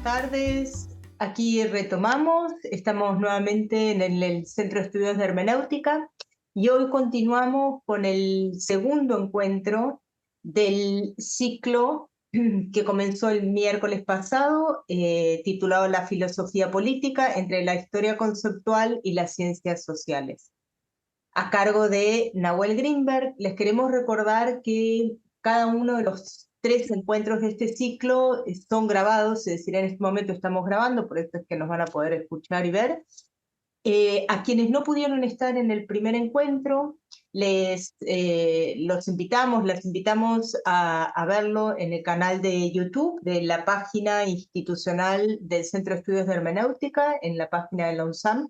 tardes. Aquí retomamos, estamos nuevamente en el Centro de Estudios de Hermenéutica y hoy continuamos con el segundo encuentro del ciclo que comenzó el miércoles pasado, titulado La filosofía política entre la historia conceptual y las ciencias sociales, a cargo de Nahuel Greenberg. Les queremos recordar que cada uno de los 3 encuentros de este ciclo son grabados, es decir, en este momento estamos grabando, por eso es que nos van a poder escuchar y ver. A quienes no pudieron estar en el primer encuentro, las invitamos a verlo en el canal de YouTube de la página institucional del Centro de Estudios de Hermenéutica, en la página de la UNSAM.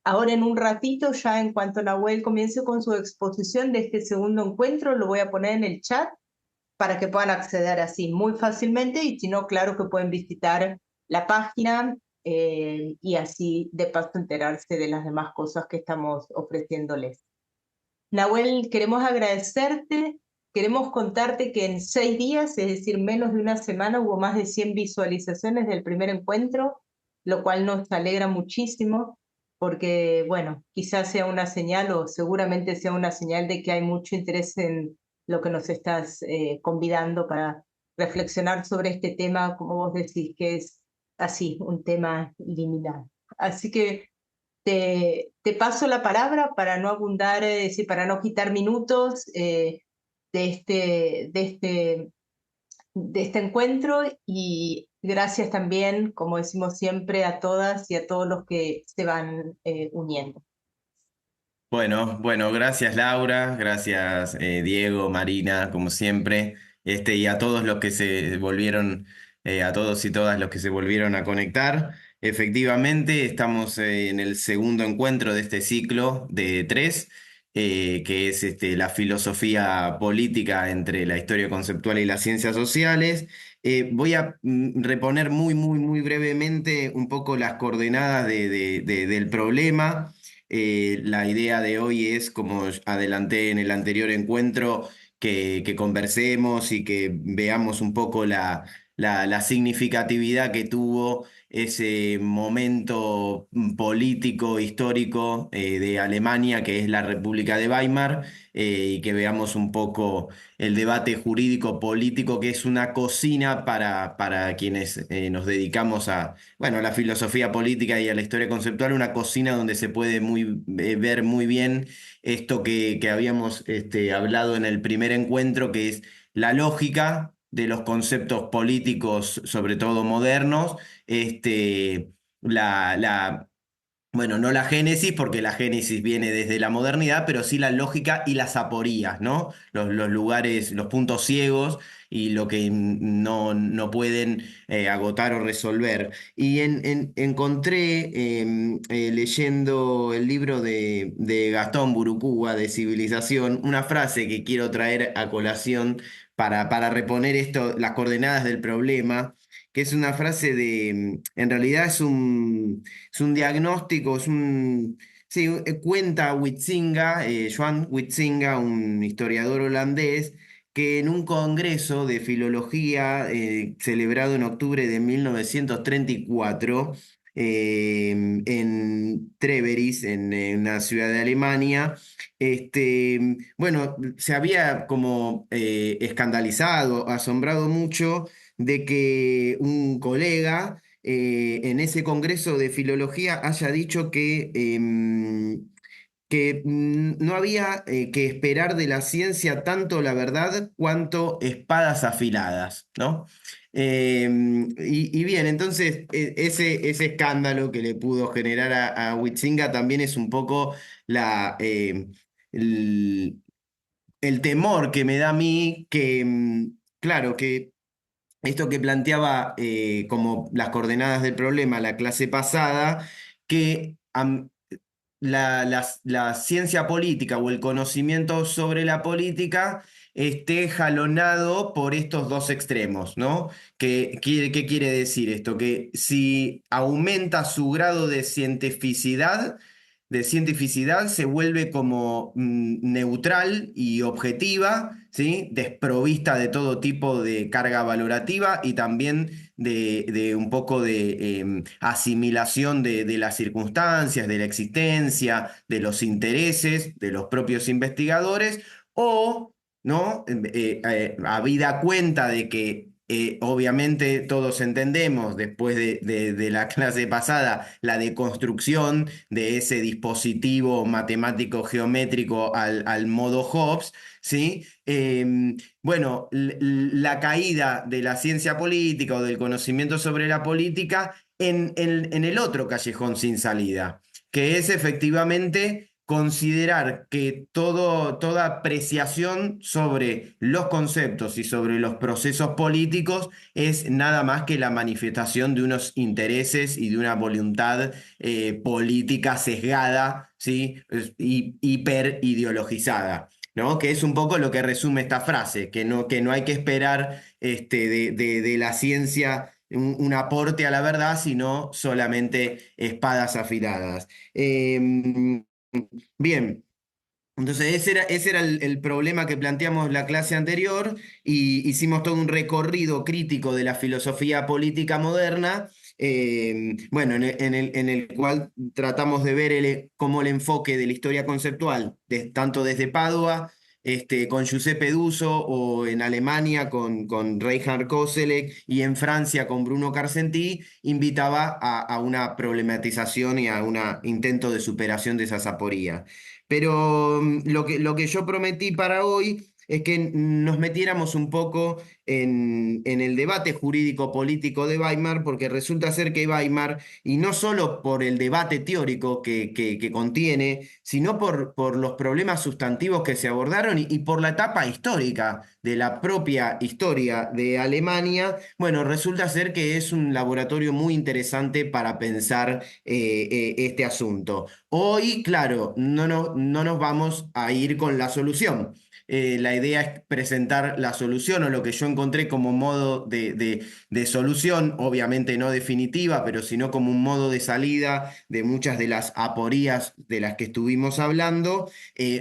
Ahora en un ratito, ya en cuanto Nahuel comience con su exposición de este segundo encuentro, lo voy a poner en el chat para que puedan acceder así muy fácilmente, y si no, claro que pueden visitar la página y así de paso enterarse de las demás cosas que estamos ofreciéndoles. Nahuel, queremos agradecerte, queremos contarte que en 6 días, es decir, menos de una semana, hubo más de 100 visualizaciones del primer encuentro, lo cual nos alegra muchísimo, porque, bueno, quizás sea una señal o seguramente sea una señal de que hay mucho interés en lo que nos estás convidando para reflexionar sobre este tema, como vos decís, que es así, un tema liminal. Así que te paso la palabra para no abundar, es decir, para no quitar minutos de este encuentro, y gracias también, como decimos siempre, a todas y a todos los que se van uniendo. Bueno, gracias Laura, gracias Diego, Marina, como siempre, y a todos los que se volvieron, a todos y todas los que se volvieron a conectar. Efectivamente, estamos en el segundo encuentro de este ciclo de 3, que es la filosofía política entre la historia conceptual y las ciencias sociales. Voy a reponer muy brevemente un poco las coordenadas del problema. La idea de hoy es, como adelanté en el anterior encuentro, que conversemos y que veamos un poco la significatividad que tuvo ese momento político, histórico de Alemania, que es la República de Weimar, y que veamos un poco el debate jurídico político, que es una cocina para quienes nos dedicamos a la filosofía política y a la historia conceptual, una cocina donde se puede ver muy bien esto que habíamos hablado en el primer encuentro, que es la lógica de los conceptos políticos, sobre todo modernos, la, la, bueno, no la génesis, porque la génesis viene desde la modernidad, pero sí la lógica y las aporías, ¿no? Los lugares, los puntos ciegos y lo que no pueden agotar o resolver. Y encontré, leyendo el libro de Gastón Burucúa, de Civilización, una frase que quiero traer a colación para reponer esto, las coordenadas del problema, que es una frase en realidad es un diagnóstico, sí, cuenta Huizinga, Joan Huizinga, un historiador holandés, que en un congreso de filología celebrado en octubre de 1934, en Treveris, en una ciudad de Alemania, bueno, se había como escandalizado, asombrado mucho de que un colega en ese congreso de filología haya dicho que no había que esperar de la ciencia tanto la verdad cuanto espadas afiladas, ¿no? Y bien, entonces ese escándalo que le pudo generar a Huizinga también es un poco el, el temor que me da a mí claro, que esto que planteaba como las coordenadas del problema la clase pasada, que la ciencia política o el conocimiento sobre la política esté jalonado por estos dos extremos, ¿no? ¿Qué quiere decir esto? Que si aumenta su grado de cientificidad, de cientificidad se vuelve como neutral y objetiva, ¿sí? Desprovista de todo tipo de carga valorativa y también de un poco de asimilación de las circunstancias, de la existencia, de los intereses de los propios investigadores, o, ¿no? Habida cuenta de que obviamente todos entendemos, después de la clase pasada, la deconstrucción de ese dispositivo matemático geométrico al modo Hobbes, ¿sí? Bueno, la caída de la ciencia política o del conocimiento sobre la política en el otro callejón sin salida, que es efectivamente considerar que toda apreciación sobre los conceptos y sobre los procesos políticos es nada más que la manifestación de unos intereses y de una voluntad política sesgada, ¿sí? Hiperideologizada. ¿No? Que es un poco lo que resume esta frase, que no hay que esperar de la ciencia un aporte a la verdad, sino solamente espadas afiladas. Bien, entonces ese era el problema que planteamos la clase anterior y hicimos todo un recorrido crítico de la filosofía política moderna, bueno, en el cual tratamos de ver cómo el enfoque de la historia conceptual, tanto desde Padua, con Giuseppe Duso, o en Alemania con Reinhard Koselleck, y en Francia con Bruno Carcenti, invitaba a una problematización y a un intento de superación de esas aporías. Pero lo que yo prometí para hoy es que nos metiéramos un poco en el debate jurídico-político de Weimar, porque resulta ser que Weimar, y no solo por el debate teórico que contiene, sino por los problemas sustantivos que se abordaron y por la etapa histórica de la propia historia de Alemania, bueno, resulta ser que es un laboratorio muy interesante para pensar este asunto. Hoy, claro, no nos vamos a ir con la solución. La idea es presentar la solución o lo que yo encontré como modo de solución, obviamente no definitiva, pero sino como un modo de salida de muchas de las aporías de las que estuvimos hablando.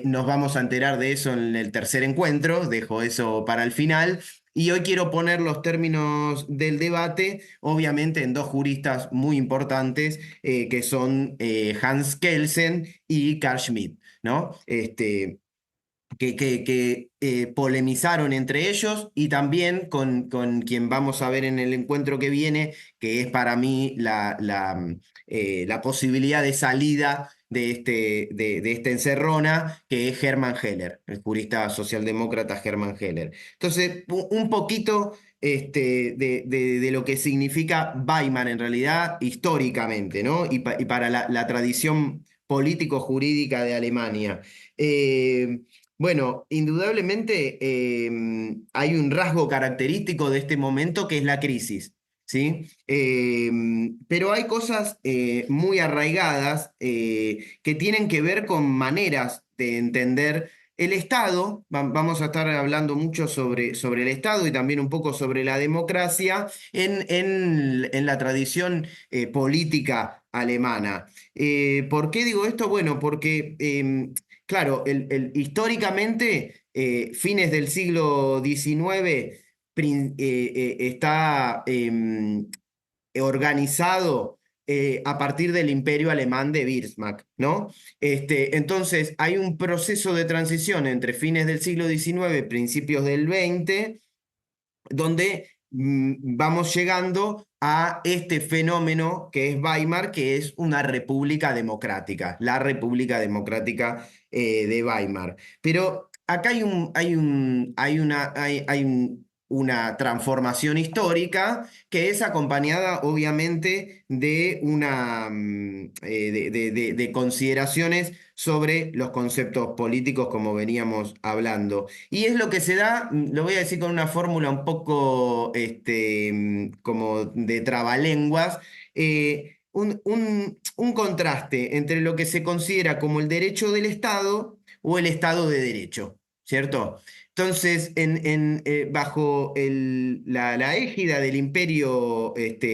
Nos vamos a enterar de eso en el tercer encuentro, dejo eso para el final. Y hoy quiero poner los términos del debate, obviamente en dos juristas muy importantes, que son Hans Kelsen y Carl Schmitt, ¿no? Que polemizaron entre ellos, y también con quien vamos a ver en el encuentro que viene, que es para mí la posibilidad de salida de esta encerrona, que es Hermann Heller, el jurista socialdemócrata Hermann Heller. Entonces, un poquito de lo que significa Weimar en realidad históricamente, ¿no? Y para la tradición político-jurídica de Alemania. Bueno, indudablemente hay un rasgo característico de este momento, que es la crisis, ¿sí? Pero hay cosas muy arraigadas que tienen que ver con maneras de entender el Estado. Vamos a estar hablando mucho sobre el Estado y también un poco sobre la democracia en la tradición política alemana. ¿Por qué digo esto? Bueno, porque claro, históricamente, fines del siglo XIX, está organizado a partir del Imperio Alemán de Bismarck, ¿no? Entonces, hay un proceso de transición entre fines del siglo XIX, principios del XX, donde vamos llegando a este fenómeno que es Weimar, que es una república democrática, la República Democrática de Weimar. Pero acá hay una transformación histórica que es acompañada obviamente de de consideraciones sobre los conceptos políticos, como veníamos hablando. Y es lo que se da, lo voy a decir con una fórmula un poco como de trabalenguas, un contraste entre lo que se considera como el derecho del Estado o el Estado de Derecho, ¿cierto? Entonces, bajo la égida del imperio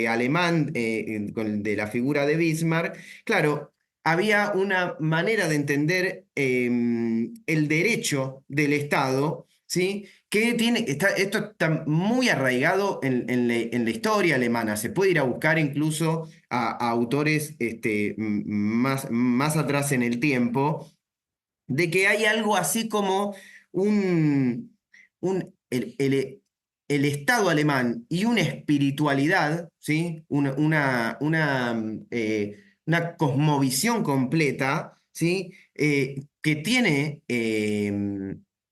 alemán, de la figura de Bismarck, claro, había una manera de entender el derecho del Estado, ¿sí? Que esto está muy arraigado en la historia alemana. Se puede ir a buscar incluso a autores más atrás en el tiempo, de que hay algo así como un, el Estado alemán y una espiritualidad, ¿sí? Una cosmovisión completa, ¿sí? Que tiene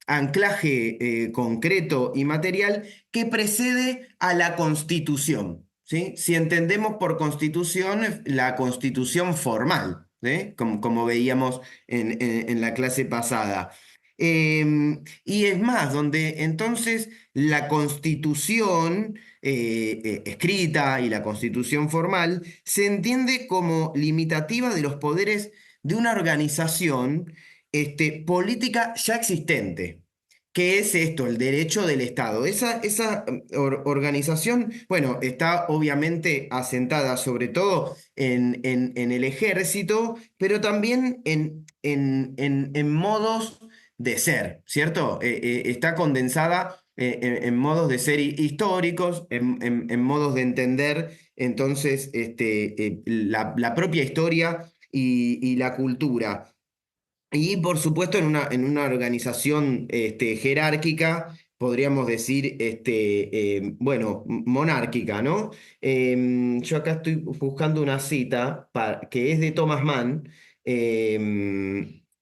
anclaje concreto y material que precede a la Constitución, ¿sí? Si entendemos por Constitución la Constitución formal, ¿sí? Como veíamos en la clase pasada. Y es más, donde entonces la constitución escrita y la constitución formal se entiende como limitativa de los poderes de una organización política ya existente. ¿Qué es esto? El derecho del Estado. Esa organización, bueno, está obviamente asentada sobre todo en el ejército, pero también en modos de ser, ¿cierto? Está condensada en modos de ser históricos, en modos de entender entonces la propia historia y la cultura. Y por supuesto en una organización jerárquica, podríamos decir, bueno, monárquica, ¿no? Yo acá estoy buscando una cita que es de Thomas Mann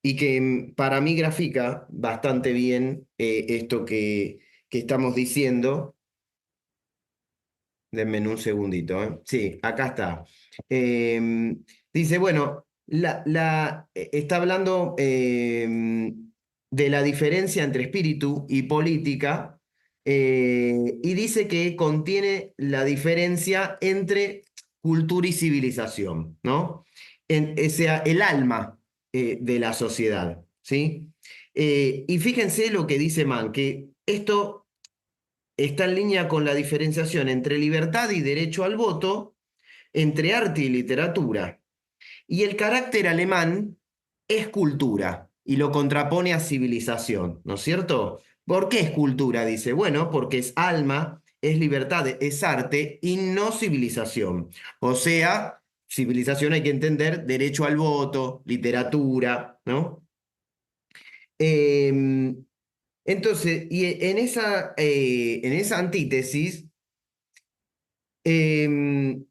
y que para mí grafica bastante bien esto que estamos diciendo. Denme un segundito, ¿eh? Sí, acá está. Dice, bueno, está hablando de la diferencia entre espíritu y política y dice que contiene la diferencia entre cultura y civilización, ¿no? O sea, el alma de la sociedad, ¿sí? Y fíjense lo que dice Mann, que esto está en línea con la diferenciación entre libertad y derecho al voto, entre arte y literatura. Y el carácter alemán es cultura y lo contrapone a civilización, ¿no es cierto? ¿Por qué es cultura? Dice, bueno, porque es alma, es libertad, es arte y no civilización. O sea, civilización hay que entender derecho al voto, literatura, ¿no? Eh, entonces, y en esa antítesis, em,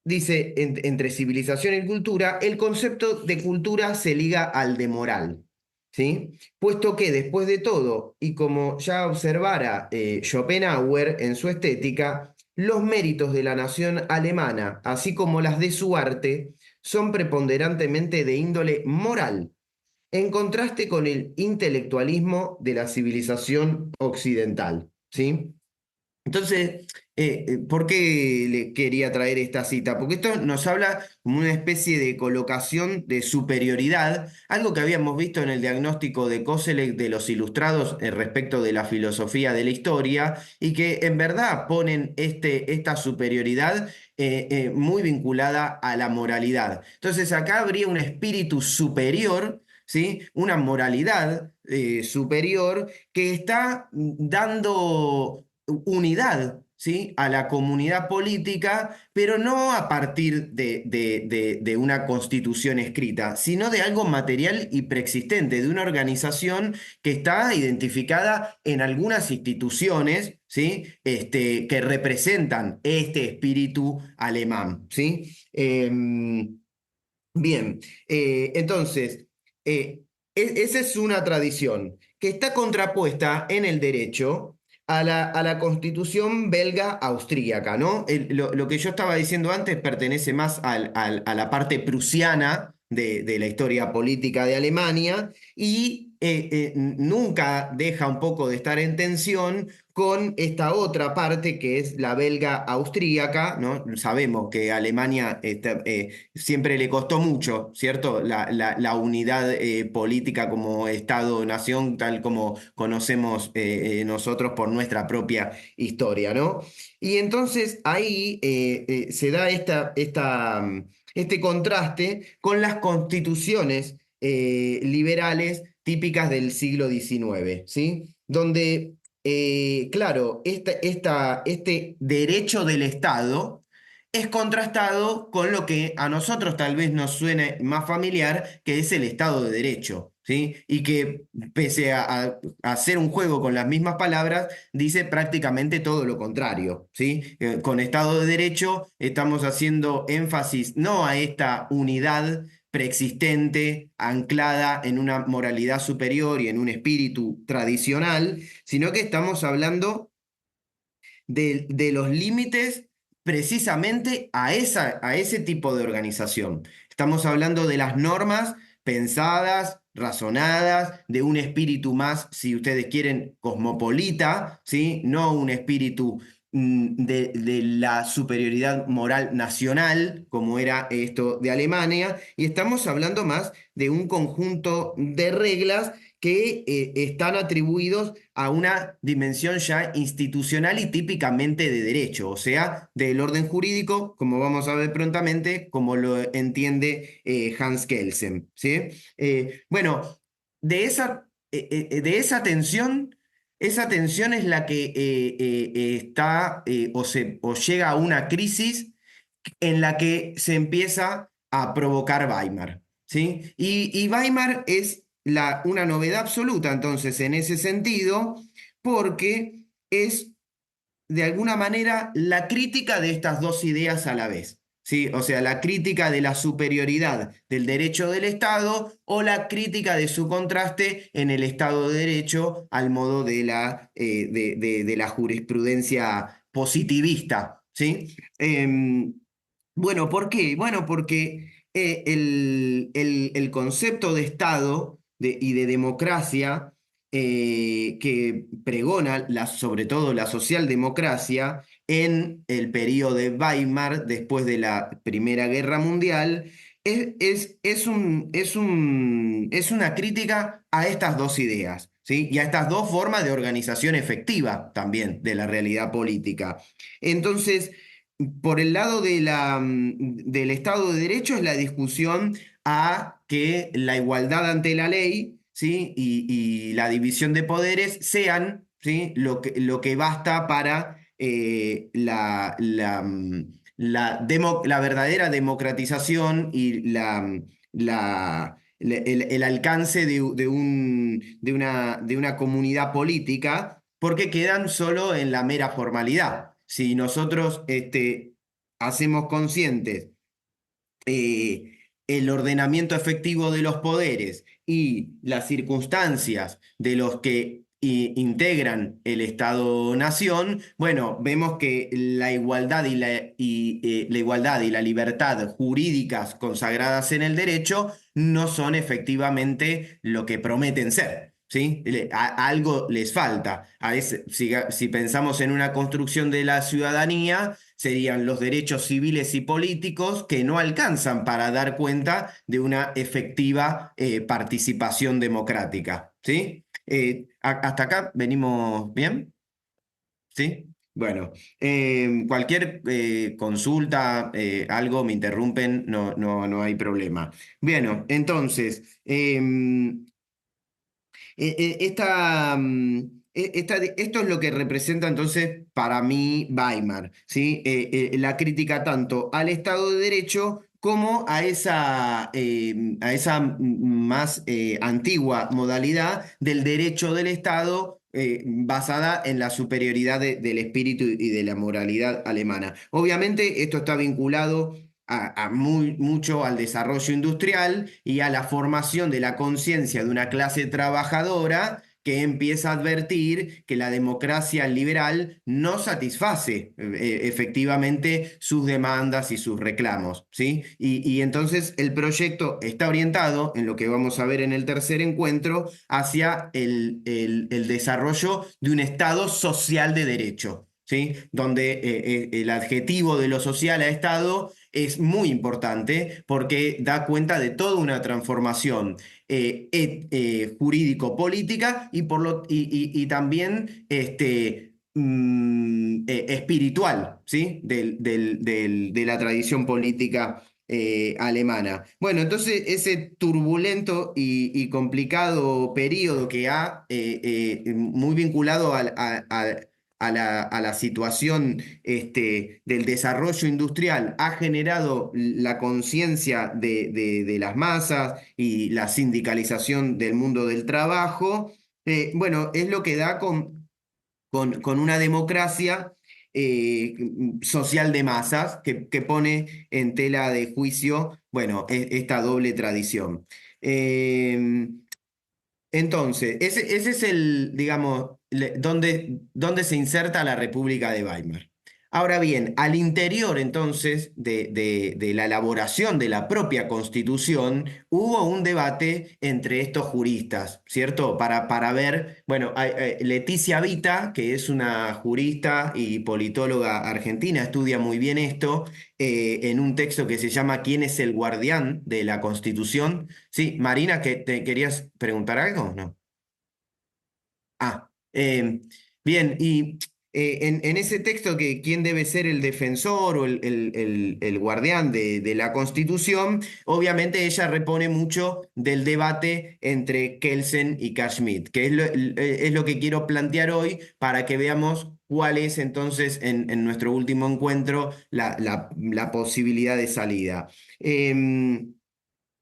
dice, entre civilización y cultura, el concepto de cultura se liga al de moral, ¿sí? Puesto que después de todo, y como ya observara Schopenhauer en su estética, los méritos de la nación alemana, así como las de su arte, son preponderantemente de índole moral, en contraste con el intelectualismo de la civilización occidental, ¿sí? Entonces, ¿por qué le quería traer esta cita? Porque esto nos habla como una especie de colocación de superioridad, algo que habíamos visto en el diagnóstico de Koselleck de los ilustrados respecto de la filosofía de la historia, y que en verdad ponen esta superioridad muy vinculada a la moralidad. Entonces, acá habría un espíritu superior, ¿sí? Una moralidad superior que está dando unidad, ¿sí? A la comunidad política, pero no a partir de una constitución escrita, sino de algo material y preexistente, de una organización que está identificada en algunas instituciones, ¿sí? Que representan este espíritu alemán, ¿sí? Bien, entonces, esa es una tradición que está contrapuesta en el derecho a la constitución belga austríaca, ¿no? Lo que yo estaba diciendo antes pertenece más a la parte prusiana de la historia política de Alemania y nunca deja un poco de estar en tensión con esta otra parte que es la belga austríaca, ¿no? Sabemos que a Alemania siempre le costó mucho, ¿cierto? La unidad política como Estado-nación, tal como conocemos nosotros por nuestra propia historia, ¿no? Y entonces ahí se da este contraste con las constituciones liberales típicas del siglo XIX, ¿sí? Donde, claro, este derecho del Estado es contrastado con lo que a nosotros tal vez nos suene más familiar, que es el Estado de Derecho, ¿sí? Y que pese a hacer un juego con las mismas palabras, dice prácticamente todo lo contrario, ¿sí? Con Estado de Derecho estamos haciendo énfasis no a esta unidad preexistente, anclada en una moralidad superior y en un espíritu tradicional, sino que estamos hablando de los límites precisamente a ese tipo de organización. Estamos hablando de las normas pensadas, razonadas, de un espíritu más, si ustedes quieren, cosmopolita, ¿sí? No un espíritu de la superioridad moral nacional, como era esto de Alemania, y estamos hablando más de un conjunto de reglas que están atribuidos a una dimensión ya institucional y típicamente de derecho, o sea, del orden jurídico, como vamos a ver prontamente, como lo entiende Hans Kelsen, ¿sí? Bueno, de esa tensión es la que está o llega a una crisis en la que se empieza a provocar Weimar, ¿sí? Y Weimar es una novedad absoluta, entonces, en ese sentido, porque es de alguna manera la crítica de estas dos ideas a la vez. ¿Sí? O sea, la crítica de la superioridad del derecho del Estado o la crítica de su contraste en el Estado de Derecho al modo de la jurisprudencia positivista. ¿Sí? Bueno, ¿por qué? Bueno, porque el concepto de Estado y de democracia que pregona sobre todo la socialdemocracia en el periodo de Weimar, después de la Primera Guerra Mundial, es una crítica a estas dos ideas, ¿sí? Y a estas dos formas de organización efectiva también de la realidad política. Entonces, por el lado del Estado de Derecho es la discusión a que la igualdad ante la ley, ¿sí? Y la división de poderes sean, ¿sí? Lo que basta para la verdadera democratización y el alcance de una comunidad política, porque quedan solo en la mera formalidad. Si nosotros hacemos conscientes el ordenamiento efectivo de los poderes y las circunstancias de los que integran el Estado-nación, bueno, vemos que la igualdad y la libertad jurídicas consagradas en el derecho no son efectivamente lo que prometen ser. ¿Sí? Algo les falta. Si pensamos en una construcción de la ciudadanía, serían los derechos civiles y políticos que no alcanzan para dar cuenta de una efectiva participación democrática. ¿Sí? ¿Hasta acá venimos bien? ¿Sí? Bueno, cualquier consulta, algo, me interrumpen, no hay problema. Bueno, entonces, esto es lo que representa entonces para mí Weimar, ¿sí? La crítica tanto al Estado de Derecho como a esa más antigua modalidad del derecho del Estado basada en la superioridad del espíritu y de la moralidad alemana. Obviamente esto está vinculado mucho al desarrollo industrial y a la formación de la conciencia de una clase trabajadora que empieza a advertir que la democracia liberal no satisface efectivamente sus demandas y sus reclamos, ¿sí? Y entonces el proyecto está orientado, en lo que vamos a ver en el tercer encuentro, hacia el desarrollo de un Estado social de derecho, ¿sí? Donde el adjetivo de lo social a Estado es muy importante porque da cuenta de toda una transformación jurídico-política y también espiritual, ¿sí? De la tradición política alemana. Bueno, entonces ese turbulento y complicado periodo que ha, muy vinculado a la situación del desarrollo industrial, ha generado la conciencia de las masas y la sindicalización del mundo del trabajo. Bueno, es lo que da con una democracia social de masas que pone en tela de juicio, bueno, esta doble tradición. Eh, entonces, ese es el, digamos, donde se inserta la República de Weimar. Ahora bien, al interior entonces de la elaboración de la propia Constitución, hubo un debate entre estos juristas, ¿cierto? Para ver, bueno, Leticia Vita, que es una jurista y politóloga argentina, estudia muy bien esto, en un texto que se llama ¿Quién es el guardián de la Constitución? Sí, Marina, ¿que te querías preguntar algo? ¿No? Ah, bien, y en ese texto que quién debe ser el defensor o el guardián de la Constitución, obviamente ella repone mucho del debate entre Kelsen y Carl Schmitt, que es lo que quiero plantear hoy para que veamos cuál es entonces en nuestro último encuentro la posibilidad de salida.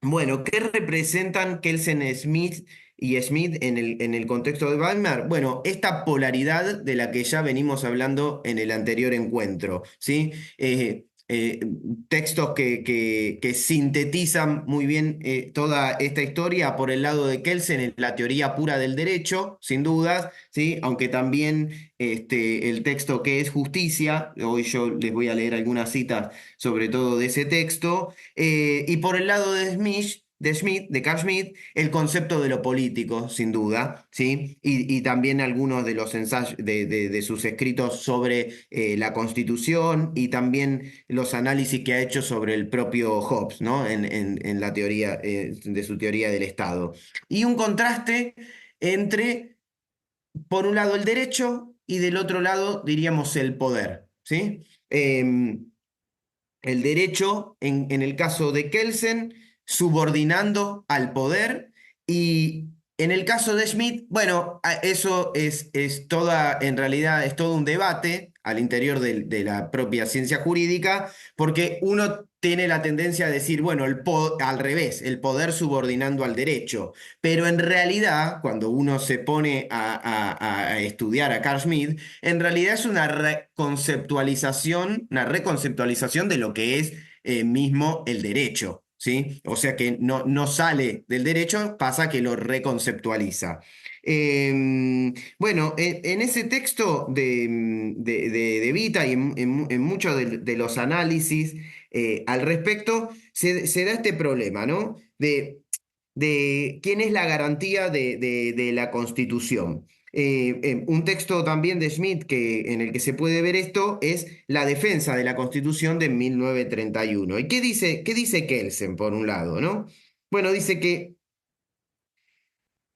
Bueno, ¿qué representan Kelsen Smith y Smith en el contexto de Weimar? Bueno, esta polaridad de la que ya venimos hablando en el anterior encuentro, ¿sí? Textos que sintetizan muy bien toda esta historia por el lado de Kelsen en la teoría pura del derecho, sin dudas, ¿sí? Aunque también el texto que es justicia, hoy yo les voy a leer algunas citas sobre todo de ese texto. Y por el lado de Carl Schmitt, el concepto de lo político, sin duda, ¿sí? Y también algunos de los ensayos de sus escritos sobre la Constitución y también los análisis que ha hecho sobre el propio Hobbes, ¿no? En la teoría, de su teoría del Estado. Y un contraste entre, por un lado, el derecho y del otro lado, diríamos, el poder, ¿sí? El derecho, en el caso de Kelsen, subordinando al poder, y en el caso de Schmidt, bueno, eso es toda, en realidad es todo un debate al interior de la propia ciencia jurídica, porque uno tiene la tendencia a decir, bueno, al revés, el poder subordinando al derecho, pero en realidad, cuando uno se pone a estudiar a Carl Schmitt, en realidad es una reconceptualización de lo que es mismo el derecho, ¿sí? O sea que no sale del derecho, pasa que lo reconceptualiza. Bueno, en ese texto de Vita y en muchos de los análisis al respecto, se da este problema, ¿no? De quién es la garantía de la Constitución. Un texto también de Schmitt en el que se puede ver esto es la defensa de la Constitución de 1931. ¿Y qué dice Kelsen, por un lado, ¿no? Bueno, dice que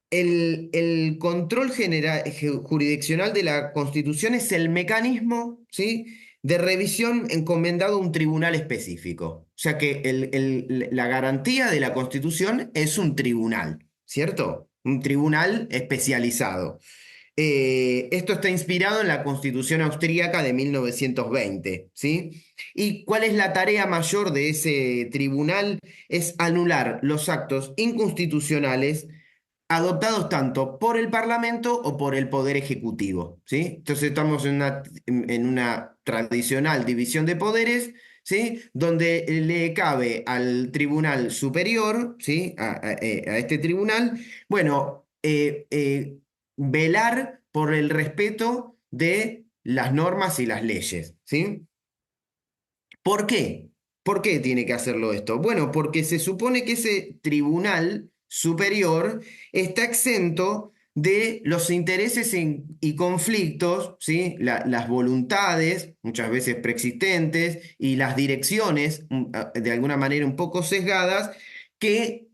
el control jurisdiccional de la Constitución es el mecanismo, ¿sí?, de revisión encomendado a un tribunal específico. O sea que la garantía de la Constitución es un tribunal, ¿cierto? Un tribunal especializado. Esto está inspirado en la Constitución austríaca de 1920, ¿sí? ¿Y cuál es la tarea mayor de ese tribunal? Es anular los actos inconstitucionales adoptados tanto por el Parlamento o por el Poder Ejecutivo, ¿sí? Entonces estamos en una tradicional división de poderes, ¿sí? Donde le cabe al Tribunal Superior, ¿sí? A este tribunal, bueno, velar por el respeto de las normas y las leyes, ¿sí? ¿Por qué? ¿Por qué tiene que hacerlo esto? Bueno, porque se supone que ese tribunal superior está exento de los intereses y conflictos, ¿sí? Las voluntades, muchas veces preexistentes, y las direcciones, de alguna manera un poco sesgadas, que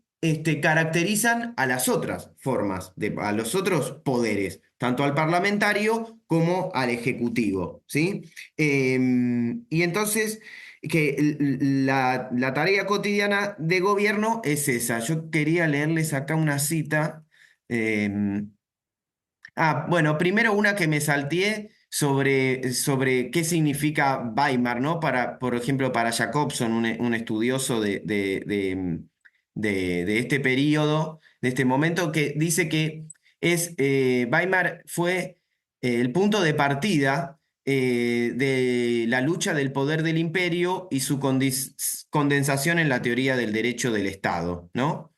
caracterizan a las otras formas, a los otros poderes, tanto al parlamentario como al ejecutivo, ¿sí? Y entonces que la tarea cotidiana de gobierno es esa. Yo quería leerles acá una cita. em, bueno, primero una que me salteé sobre qué significa Weimar, ¿no? Por ejemplo, para Jacobson, un estudioso de este periodo, de este momento, que dice que Weimar fue el punto de partida de la lucha del poder del imperio y su condensación en la teoría del derecho del Estado, ¿no?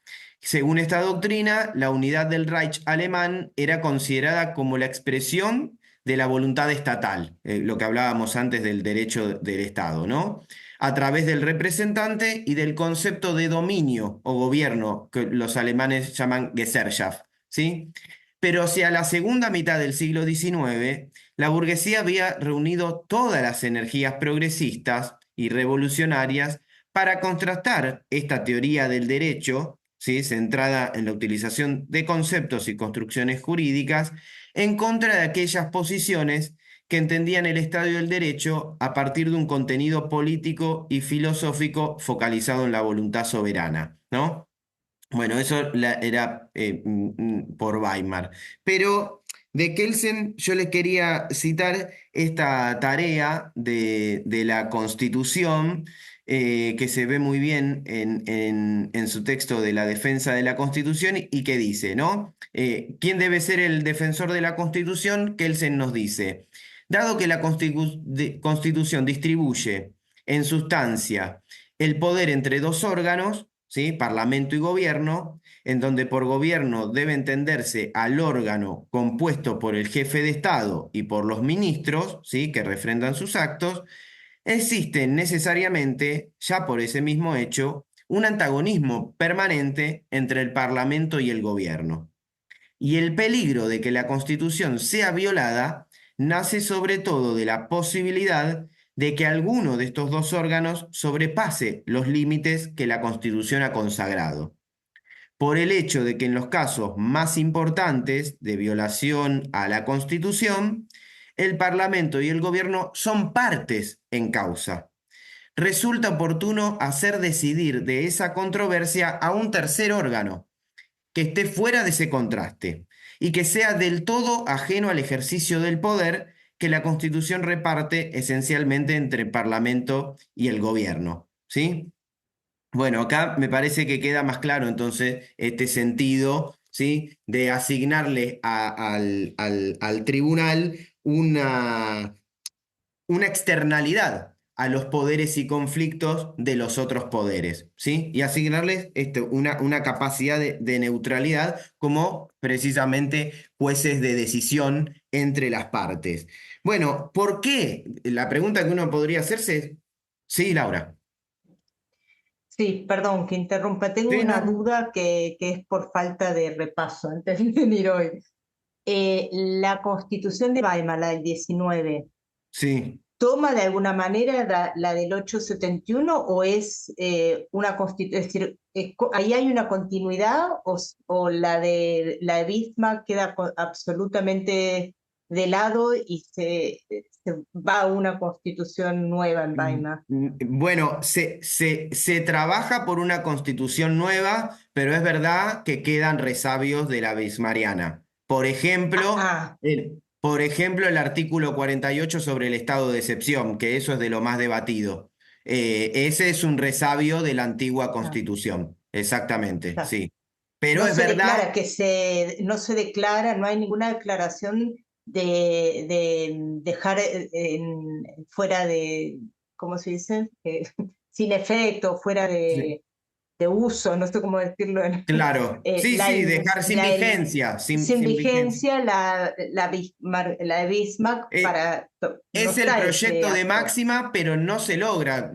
Según esta doctrina, la unidad del Reich alemán era considerada como la expresión de la voluntad estatal, lo que hablábamos antes del derecho del Estado, ¿no? A través del representante y del concepto de dominio o gobierno, que los alemanes llaman Gesellschaft, ¿sí? Pero hacia la segunda mitad del siglo XIX, la burguesía había reunido todas las energías progresistas y revolucionarias para contrastar esta teoría del derecho, ¿sí?, centrada en la utilización de conceptos y construcciones jurídicas, en contra de aquellas posiciones que entendían el Estado y el derecho a partir de un contenido político y filosófico focalizado en la voluntad soberana, ¿no? Bueno, eso era por Weimar. Pero de Kelsen yo les quería citar esta tarea de la Constitución, que se ve muy bien en su texto de la defensa de la Constitución y que dice, ¿no? ¿Quién debe ser el defensor de la Constitución? Kelsen nos dice, dado que la Constitución distribuye en sustancia el poder entre dos órganos, ¿sí?, Parlamento y Gobierno, en donde por gobierno debe entenderse al órgano compuesto por el jefe de Estado y por los ministros, ¿sí?, que refrendan sus actos, existe necesariamente, ya por ese mismo hecho, un antagonismo permanente entre el Parlamento y el Gobierno. Y el peligro de que la Constitución sea violada nace sobre todo de la posibilidad de que alguno de estos dos órganos sobrepase los límites que la Constitución ha consagrado. Por el hecho de que en los casos más importantes de violación a la Constitución, el Parlamento y el Gobierno son partes en causa. Resulta oportuno hacer decidir de esa controversia a un tercer órgano, que esté fuera de ese contraste y que sea del todo ajeno al ejercicio del poder que la Constitución reparte esencialmente entre el Parlamento y el gobierno, ¿sí? Bueno, acá me parece que queda más claro entonces este sentido, ¿sí?, de asignarle al tribunal una externalidad a los poderes y conflictos de los otros poderes, ¿sí? Y asignarles una capacidad de neutralidad como precisamente jueces de decisión entre las partes. Bueno, ¿por qué? La pregunta que uno podría hacerse es, sí, Laura. Sí, perdón que interrumpa. Tengo Sí, una no. duda que es por falta de repaso antes de venir hoy. La Constitución de Weimar, la del 19, Sí. ¿toma de alguna manera la del 871 o es una constitución? Es decir, ¿ahí hay una continuidad o la de Bismarck queda absolutamente de lado y se va a una constitución nueva en Weimar? Bueno, se trabaja por una constitución nueva, pero es verdad que quedan resabios de la Bismarckiana. Ah, ah, Por ejemplo, el artículo 48 sobre el estado de excepción, que eso es de lo más debatido. Ese es un resabio de la antigua ah, constitución, exactamente, ah. sí. Pero No es se verdad. declara no se declara, no hay ninguna declaración de dejar fuera de, ¿cómo se dice? Sin efecto, fuera Sí. de uso, no sé cómo decirlo, Claro, sí, sí, dejar sin vigencia, sin sin vigencia. vigencia la de Bismarck Eh, para no Es el está ese proyecto de acto. Máxima, pero no se logra.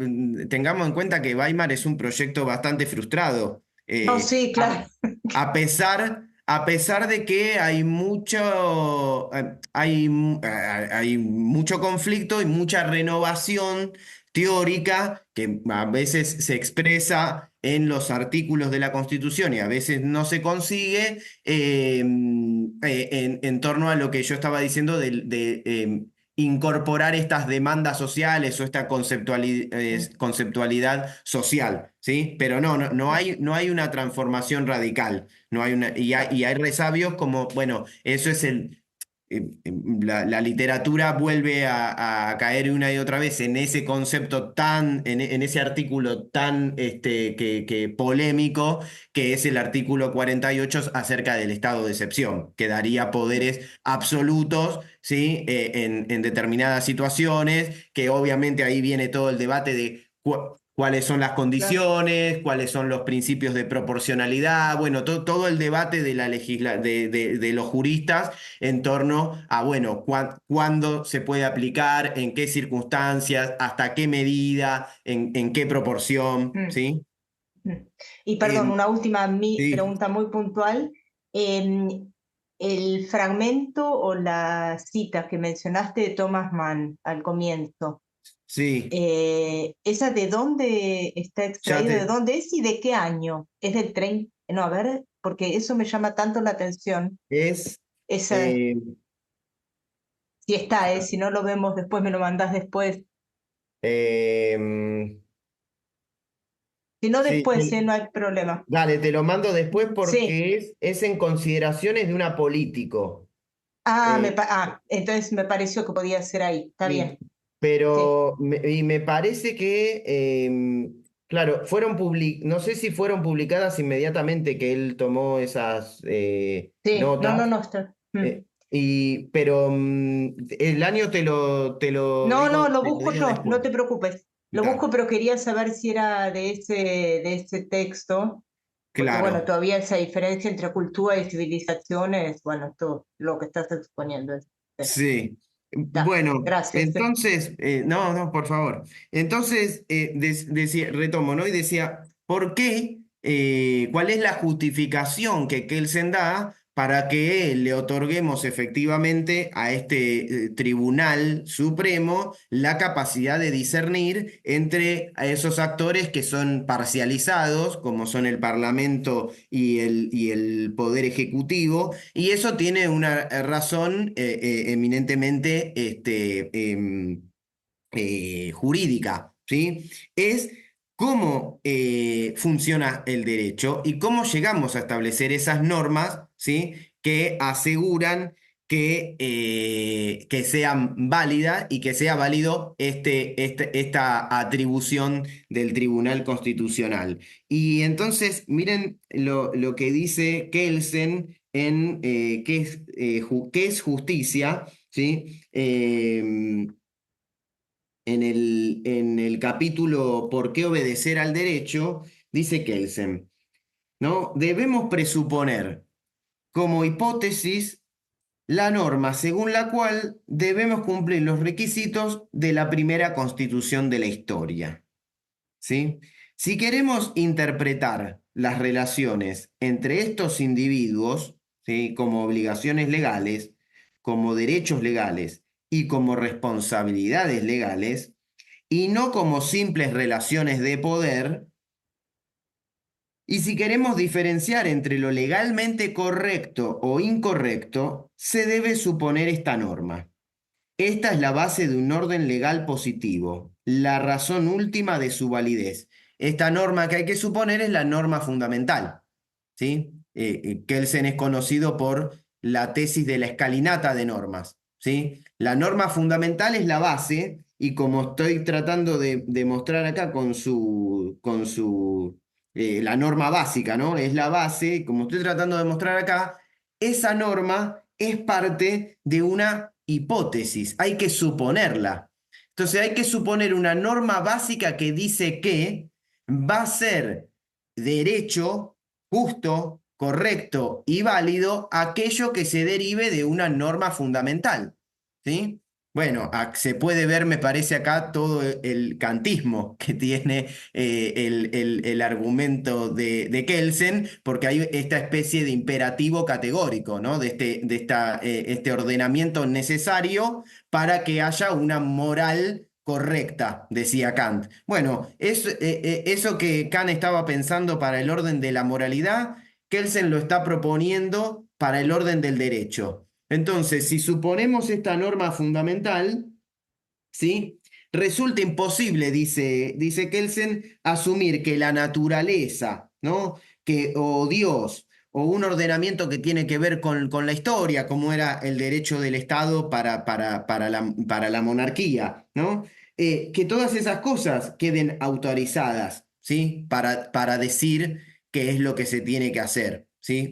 Tengamos en cuenta que Weimar es un proyecto bastante frustrado. No, sí, A, claro. a pesar de que hay mucho conflicto y mucha renovación teórica que a veces se expresa en los artículos de la Constitución y a veces no se consigue, en torno a lo que yo estaba diciendo incorporar estas demandas sociales o esta Mm, conceptualidad social, ¿sí? Pero no hay una transformación radical, no hay claro, y hay resabios como, bueno, eso es la literatura vuelve a caer una y otra vez en ese concepto tan, en ese artículo tan que polémico, que es el artículo 48 acerca del estado de excepción, que daría mm, poderes absolutos, ¿sí? En determinadas situaciones, que obviamente ahí viene todo el debate de cuáles son las claro. condiciones, cuáles son los principios de proporcionalidad, bueno, todo el debate de de los juristas en torno a, bueno, cuándo se puede aplicar, en qué circunstancias, hasta qué medida, en qué proporción, Mm, ¿sí? mm. Y perdón, Em, una última sí, pregunta muy puntual. El fragmento o la cita que mencionaste de Thomas Mann al comienzo, sí, ¿esa de dónde está ya extraído? ¿De te... dónde es y de qué año? ¿Es del 30? No, a ver, porque eso me llama tanto la atención. Es... Esa, eh, si está, si no lo vemos después, me lo mandás después. em, Si no, sí, después, no hay problema. dale, te lo mando después Sí. porque es en consideraciones de una político. Eh, Entonces me pareció que podía ser ahí. Está sí, bien. Sí. pero y me parece que, claro, no sé si fueron publicadas inmediatamente que él tomó esas Sí, no, no, notas, no está. Mm. pero el año No, no, lo te lo busco digo yo, no después. te preocupes. Lo busco, Está, pero quería saber si era de ese texto, porque bueno, claro. todavía esa diferencia entre cultura y civilizaciones, bueno, todo lo que estás exponiendo. Sí. Da, Bueno, gracias. entonces, no, por favor. Entonces, decía, retomo, ¿no? Y decía, ¿por qué? ¿Cuál es la justificación que Kelsen da para que le otorguemos efectivamente a este Tribunal Supremo la capacidad de discernir entre a esos actores que son parcializados, como son el Parlamento y el Poder Ejecutivo? Y eso tiene una razón eminentemente jurídica, ¿sí? Es cómo funciona el derecho y cómo llegamos a establecer esas normas, ¿sí? Que aseguran que sean válidas y que sea válido esta atribución del Tribunal Constitucional. Y entonces, miren lo que dice Kelsen en qué es justicia, ¿sí? En el capítulo ¿Por qué obedecer al derecho? Dice Kelsen, ¿no? Debemos presuponer como hipótesis la norma según la cual debemos cumplir los requisitos de la primera constitución de la historia, ¿sí? Si queremos interpretar las relaciones entre estos individuos, ¿sí? Como obligaciones legales, como derechos legales y como responsabilidades legales, y no como simples relaciones de poder, y si queremos diferenciar entre lo legalmente correcto o incorrecto, se debe suponer esta norma. Esta es la base de un orden legal positivo, la razón última de su validez. Esta norma que hay que suponer es la norma fundamental, ¿sí? Kelsen es conocido por la tesis de la escalinata de normas, ¿sí? La norma fundamental es la base y como estoy tratando de mostrar acá la norma básica, ¿no? Es la base, y como estoy tratando de mostrar acá, esa norma es parte de una hipótesis, hay que suponerla. Entonces hay que suponer una norma básica que dice que va a ser derecho, justo, correcto y válido aquello que se derive de una norma fundamental. ¿Sí? Bueno, se puede ver, me parece acá, todo el kantismo que tiene el argumento de Kelsen, porque hay esta especie de imperativo categórico, ¿no? Este ordenamiento necesario para que haya una moral correcta, decía Kant. Bueno, eso que Kant estaba pensando para el orden de la moralidad, Kelsen lo está proponiendo para el orden del derecho. Entonces, si suponemos esta norma fundamental, ¿sí? Resulta imposible, dice Kelsen, asumir que la naturaleza, ¿no? O Dios, o un ordenamiento que tiene que ver con la historia, como era el derecho del Estado para la monarquía, ¿no? Que todas esas cosas queden autorizadas, ¿sí? Para decir qué es lo que se tiene que hacer, ¿sí?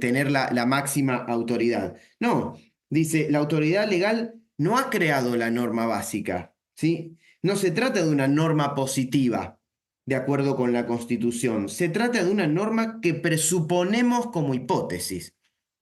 Tener la máxima autoridad. No, dice, la autoridad legal no ha creado la norma básica, ¿sí? No se trata de una norma positiva, de acuerdo con la Constitución. Se trata de una norma que presuponemos como hipótesis,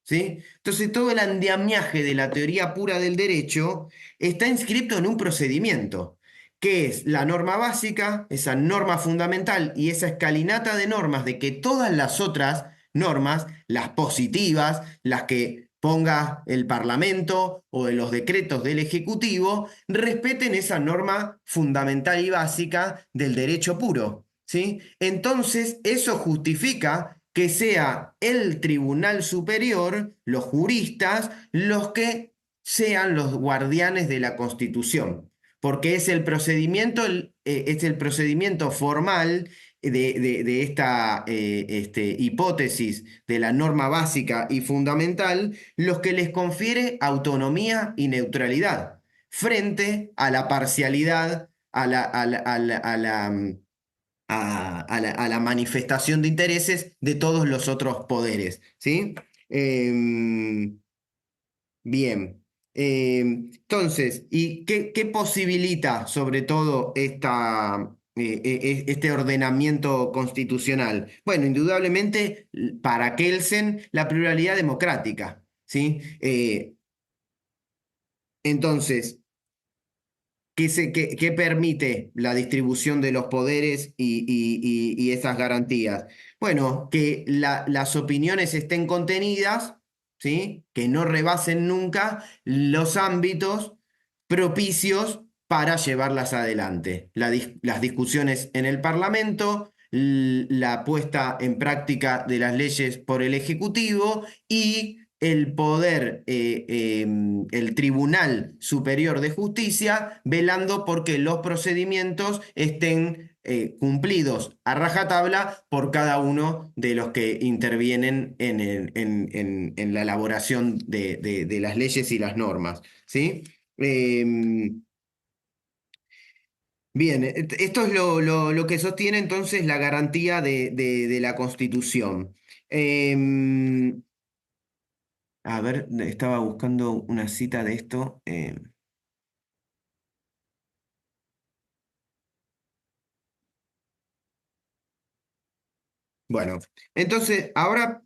¿sí? Entonces, todo el andamiaje de la teoría pura del derecho está inscrito en un procedimiento, que es la norma básica, esa norma fundamental y esa escalinata de normas de que todas las otras normas, las positivas, las que ponga el Parlamento o en los decretos del Ejecutivo, respeten esa norma fundamental y básica del derecho puro, ¿sí? Entonces, eso justifica que sea el Tribunal Superior, los juristas, los que sean los guardianes de la Constitución, porque es el procedimiento formal de esta hipótesis de la norma básica y fundamental, los que les confiere autonomía y neutralidad frente a la parcialidad, a la manifestación de intereses de todos los otros poderes, ¿sí? Bien. Entonces, ¿y qué posibilita sobre todo este ordenamiento constitucional? Bueno, indudablemente para Kelsen la pluralidad democrática, ¿sí? Entonces, ¿qué permite la distribución de los poderes y esas garantías? Bueno, que las opiniones estén contenidas, ¿sí? Que no rebasen nunca los ámbitos propicios para llevarlas adelante. Las discusiones en el Parlamento, la puesta en práctica de las leyes por el Ejecutivo y el poder, el Tribunal Superior de Justicia, velando porque los procedimientos estén cumplidos a rajatabla por cada uno de los que intervienen en la elaboración de las leyes y las normas, ¿sí? Bien, esto es lo que sostiene entonces la garantía de la Constitución. Em, a ver, estaba buscando una cita de esto. Bueno, entonces ahora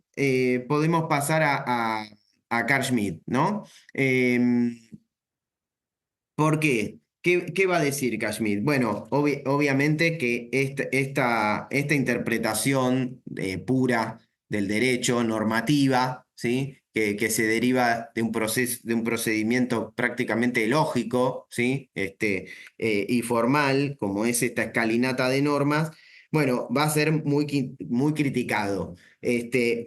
podemos pasar a Carl Schmitt, ¿no? Em, ¿Por qué? ¿Qué va a decir Kashmir? Bueno, obviamente que esta interpretación pura del derecho, normativa, ¿sí? Que se deriva de un proceso, de un procedimiento prácticamente lógico, ¿sí? Y formal, como es esta escalinata de normas, bueno, va a ser muy criticado.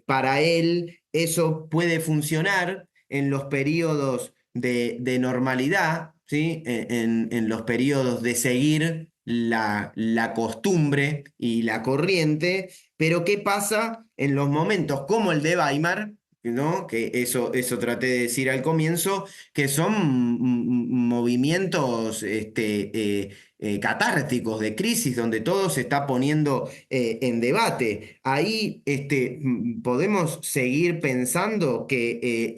Para él, eso puede funcionar en los periodos de normalidad, ¿sí? En los periodos de seguir la costumbre y la corriente, pero ¿qué pasa en los momentos como el de Weimar? ¿No? Que eso traté de decir al comienzo, que son movimientos catárticos de crisis donde todo se está poniendo en debate. Ahí podemos seguir pensando que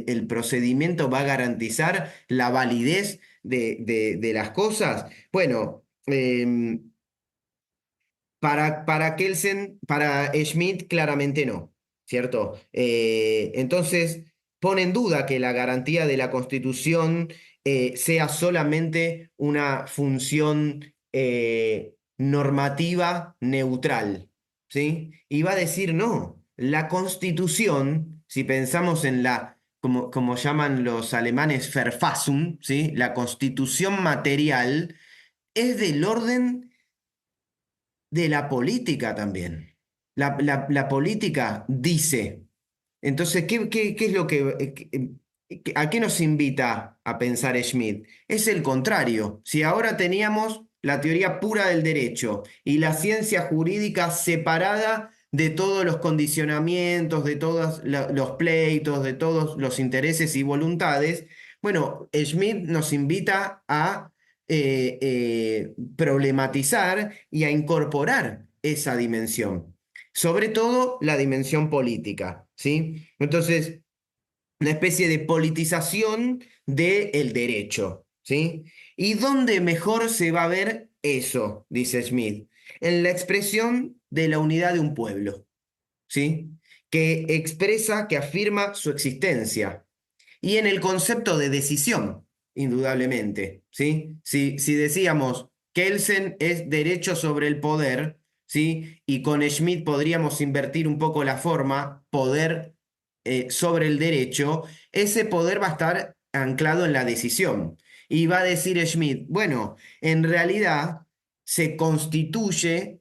el procedimiento va a garantizar la validez de las cosas. Bueno, para Schmidt claramente no, ¿cierto? Entonces pone en duda que la garantía de la Constitución sea solamente una función normativa neutral, ¿sí? Y va a decir no, la Constitución, si pensamos en como llaman los alemanes, Verfassung, ¿sí? La Constitución material es del orden de la política también. La política dice. Entonces, ¿qué es lo que... ¿A qué nos invita a pensar Schmitt? Es el contrario. Si ahora teníamos la teoría pura del derecho y la ciencia jurídica separada de todos los condicionamientos, de todos los pleitos, de todos los intereses y voluntades, bueno, Schmitt nos invita a problematizar y a incorporar esa dimensión, sobre todo la dimensión política, ¿sí? Entonces, una especie de politización del derecho, ¿sí? ¿Y dónde mejor se va a ver eso? Dice Smith, en la expresión de la unidad de un pueblo, ¿sí? Que expresa, que afirma su existencia, y en el concepto de decisión, indudablemente, ¿sí? Si decíamos Kelsen es derecho sobre el poder, ¿sí? Y con Schmitt podríamos invertir un poco la forma, poder sobre el derecho, ese poder va a estar anclado en la decisión. Y va a decir Schmitt, bueno, en realidad se constituye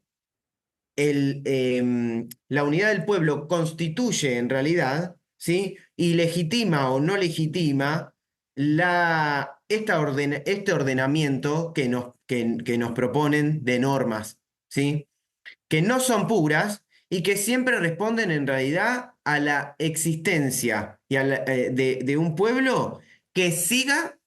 la unidad del pueblo constituye en realidad, ¿sí? Y legitima o no legitima este ordenamiento que nos proponen de normas, ¿sí? Que no son puras y que siempre responden en realidad a la existencia de un pueblo que siga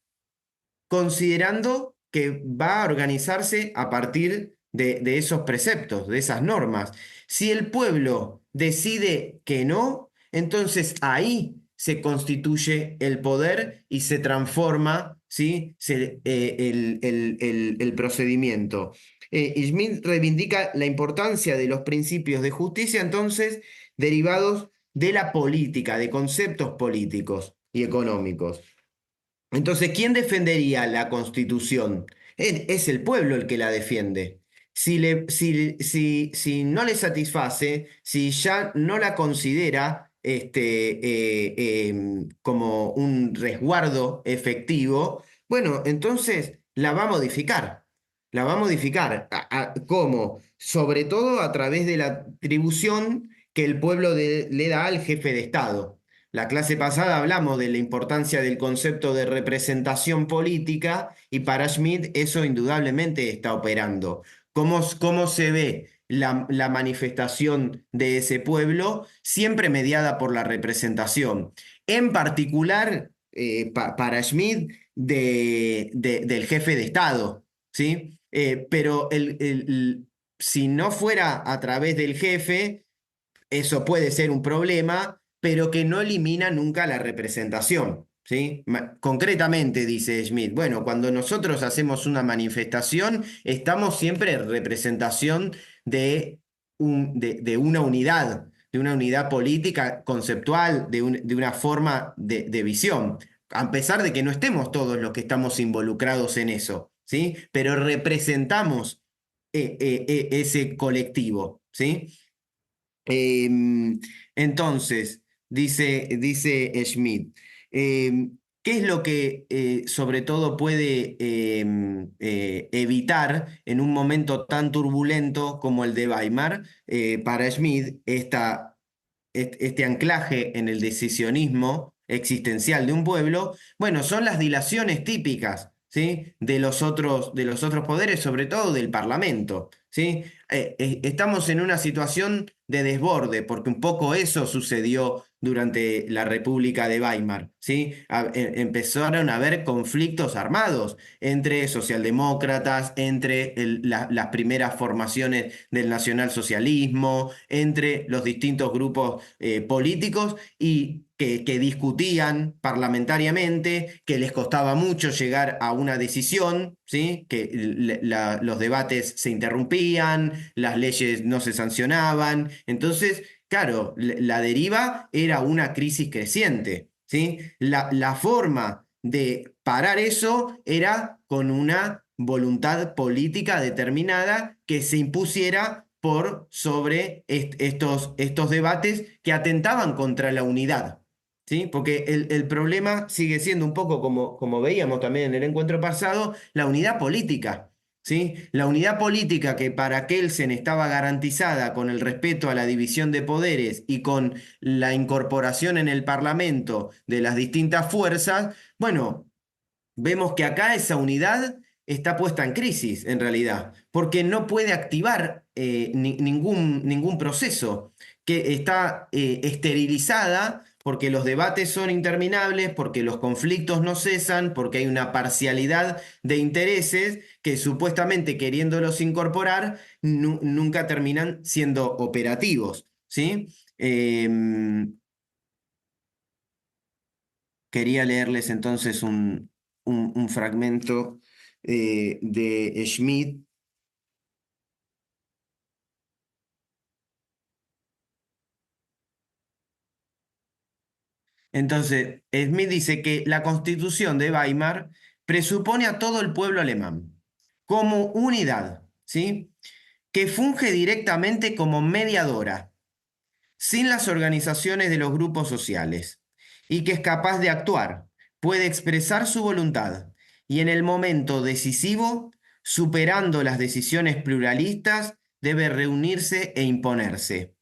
considerando que va a organizarse a partir de esos preceptos, de esas normas. Si el pueblo decide que no, entonces ahí se constituye el poder y se transforma, ¿sí? El procedimiento. Smith reivindica la importancia de los principios de justicia, entonces, derivados de la política, de conceptos políticos y económicos. Entonces, ¿quién defendería la Constitución? Es el pueblo el que la defiende. Si no le satisface, si ya no la considera como un resguardo efectivo, bueno, entonces la va a modificar. La va a modificar. ¿Cómo? Sobre todo a través de la atribución que el pueblo le da al jefe de Estado. La clase pasada hablamos de la importancia del concepto de representación política y para Schmitt eso indudablemente está operando. ¿Cómo se ve la manifestación de ese pueblo? Siempre mediada por la representación. En particular, para Schmitt, del jefe de Estado, ¿sí? Pero si no fuera a través del jefe, eso puede ser un problema, pero que no elimina nunca la representación, ¿sí? Concretamente, dice Schmitt, bueno, cuando nosotros hacemos una manifestación, estamos siempre en representación de una unidad política, conceptual, de una forma de visión, a pesar de que no estemos todos los que estamos involucrados en eso, ¿sí? Pero representamos ese colectivo, ¿sí? Entonces, dice Schmidt, ¿qué es lo que sobre todo puede evitar en un momento tan turbulento como el de Weimar? Para Schmidt, este anclaje en el decisionismo existencial de un pueblo, bueno, son las dilaciones típicas, ¿sí? De los otros poderes, sobre todo del Parlamento, ¿sí? Estamos en una situación de desborde, porque un poco eso sucedió durante la República de Weimar, ¿sí? Empezaron a haber conflictos armados entre socialdemócratas, entre las primeras formaciones del nacionalsocialismo, entre los distintos grupos políticos y que discutían parlamentariamente, que les costaba mucho llegar a una decisión, ¿sí? Que los debates se interrumpían, las leyes no se sancionaban. Entonces, claro, la deriva era una crisis creciente, ¿sí? La forma de parar eso era con una voluntad política determinada que se impusiera por sobre estos debates que atentaban contra la unidad, ¿sí? Porque el problema sigue siendo un poco como veíamos también en el encuentro pasado, la unidad política, ¿sí? La unidad política que para Kelsen estaba garantizada con el respeto a la división de poderes y con la incorporación en el Parlamento de las distintas fuerzas, bueno, vemos que acá esa unidad está puesta en crisis, en realidad, porque no puede activar ningún proceso, que está esterilizada porque los debates son interminables, porque los conflictos no cesan, porque hay una parcialidad de intereses que supuestamente queriéndolos incorporar nunca terminan siendo operativos, ¿sí? Quería leerles entonces un fragmento de Schmidt. Entonces, Schmidt dice que la Constitución de Weimar presupone a todo el pueblo alemán como unidad, ¿sí? Que funge directamente como mediadora, sin las organizaciones de los grupos sociales, y que es capaz de actuar, puede expresar su voluntad, y en el momento decisivo, superando las decisiones pluralistas, debe reunirse e imponerse.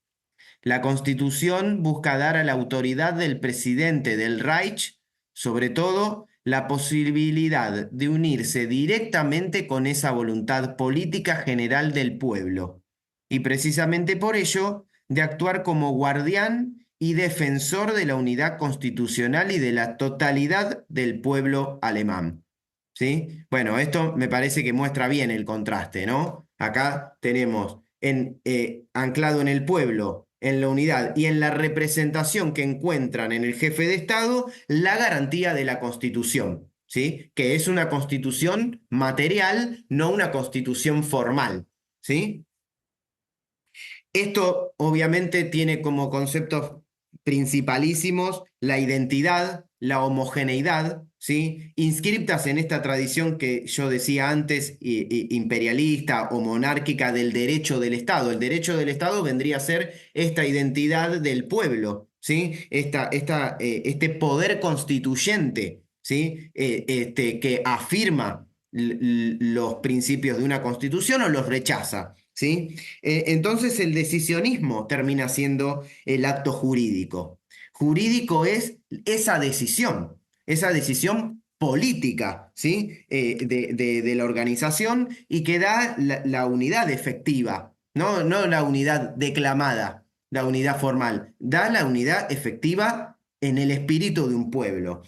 La Constitución busca dar a la autoridad del presidente del Reich, sobre todo, la posibilidad de unirse directamente con esa voluntad política general del pueblo, y precisamente por ello, de actuar como guardián y defensor de la unidad constitucional y de la totalidad del pueblo alemán. ¿Sí? Bueno, esto me parece que muestra bien el contraste, ¿no? Acá tenemos anclado en el pueblo, en la unidad y en la representación que encuentran en el jefe de Estado, la garantía de la Constitución, ¿sí? Que es una constitución material, no una constitución formal, ¿sí? Esto obviamente tiene como conceptos principalísimos la identidad, la homogeneidad, ¿sí? Inscriptas en esta tradición que yo decía antes, imperialista o monárquica del derecho del Estado. El derecho del Estado vendría a ser esta identidad del pueblo, ¿sí? Este poder constituyente, ¿sí? Que afirma los principios de una constitución o los rechaza, ¿sí? Entonces el decisionismo termina siendo el acto jurídico. Jurídico es esa decisión política, ¿sí? De la organización y que da la unidad efectiva, no la unidad declamada, la unidad formal, da la unidad efectiva en el espíritu de un pueblo.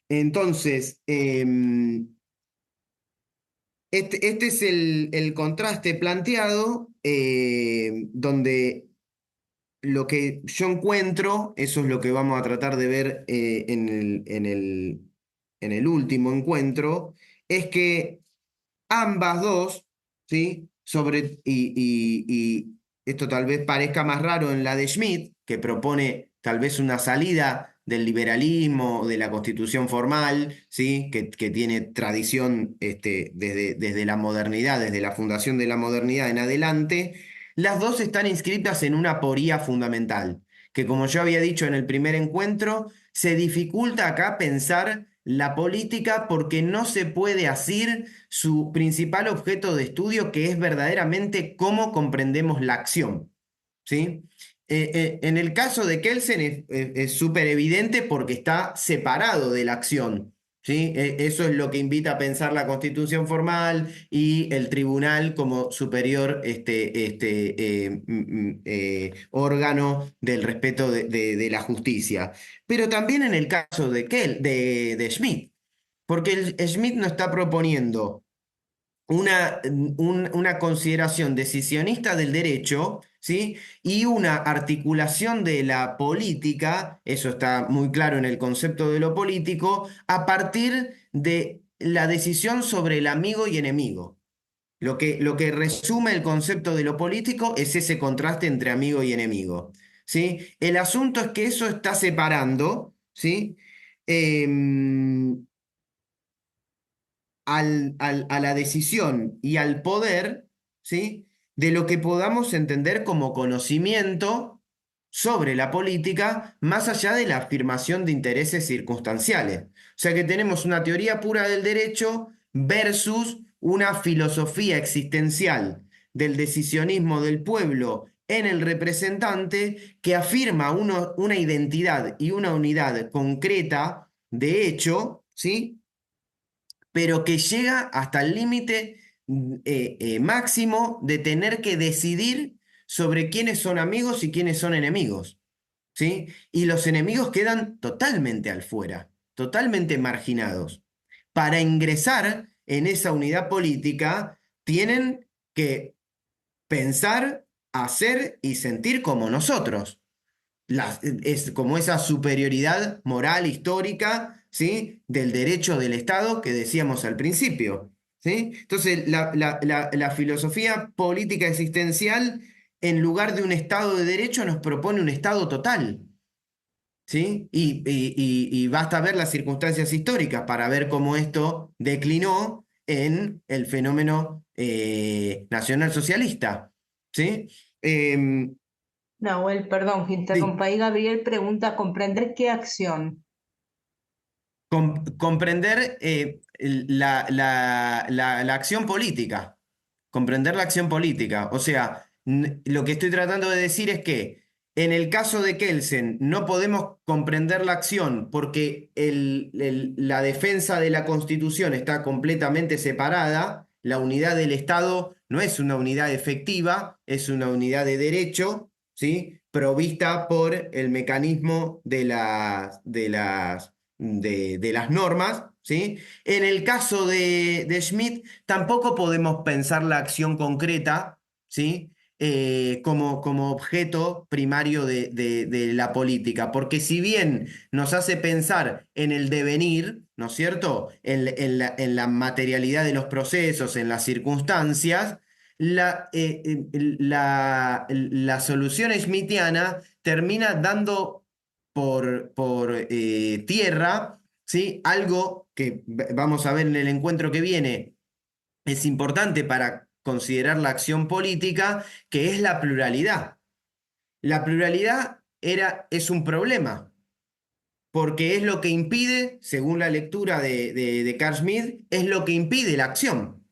Entonces, este es el contraste planteado, donde lo que yo encuentro, eso es lo que vamos a tratar de ver en el último encuentro, es que ambas dos, ¿sí? Y esto tal vez parezca más raro en la de Schmidt, que propone tal vez una salida del liberalismo, de la constitución formal, ¿sí? Que tiene tradición desde la modernidad, desde la fundación de la modernidad en adelante. Las dos están inscritas en una aporía fundamental, que como yo había dicho en el primer encuentro, se dificulta acá pensar la política porque no se puede asir su principal objeto de estudio, que es verdaderamente cómo comprendemos la acción, ¿sí? En el caso de Kelsen es súper evidente porque está separado de la acción, ¿sí? Eso es lo que invita a pensar la constitución formal y el tribunal como superior órgano del respeto de la justicia. Pero también en el caso de Schmidt, porque Schmidt no está proponiendo una consideración decisionista del derecho, ¿sí? Y una articulación de la política, eso está muy claro en el concepto de lo político, a partir de la decisión sobre el amigo y enemigo. Lo que resume el concepto de lo político es ese contraste entre amigo y enemigo, ¿sí? El asunto es que eso está separando, ¿sí? Em, a la decisión y al poder, ¿sí? De lo que podamos entender como conocimiento sobre la política, más allá de la afirmación de intereses circunstanciales. O sea que tenemos una teoría pura del derecho versus una filosofía existencial del decisionismo del pueblo en el representante que afirma una identidad y una unidad concreta de hecho, ¿sí? Pero que llega hasta el límite máximo de tener que decidir sobre quiénes son amigos y quiénes son enemigos, ¿sí? Y los enemigos quedan totalmente al fuera, totalmente marginados. Para ingresar en esa unidad política, tienen que pensar, hacer y sentir como nosotros es como esa superioridad moral histórica, ¿sí? Del derecho del Estado que decíamos al principio, ¿sí? Entonces, la filosofía política existencial, en lugar de un Estado de derecho, nos propone un Estado total, ¿sí? Y basta ver las circunstancias históricas para ver cómo esto declinó en el fenómeno nacionalsocialista, ¿sí? Em, Nahuel, perdón que sí. interrumpa. Ahí Gabriel pregunta, ¿comprender qué acción? Comprender la acción política, comprender la acción política. O sea, lo que estoy tratando de decir es que en el caso de Kelsen no podemos comprender la acción porque la defensa de la Constitución está completamente separada. La unidad del Estado no es una unidad efectiva, es una unidad de derecho, ¿sí? Provista por el mecanismo de las normas, ¿sí? En el caso de Schmitt, tampoco podemos pensar la acción concreta, ¿sí? Como objeto primario de la política, porque si bien nos hace pensar en el devenir, ¿no es cierto? En la materialidad de los procesos, en las circunstancias, la solución schmittiana termina dando por tierra, ¿sí? Algo que vamos a ver en el encuentro que viene, es importante para considerar la acción política, que es la pluralidad. La pluralidad es un problema, porque es lo que impide, según la lectura de Carl Schmitt, es lo que impide la acción.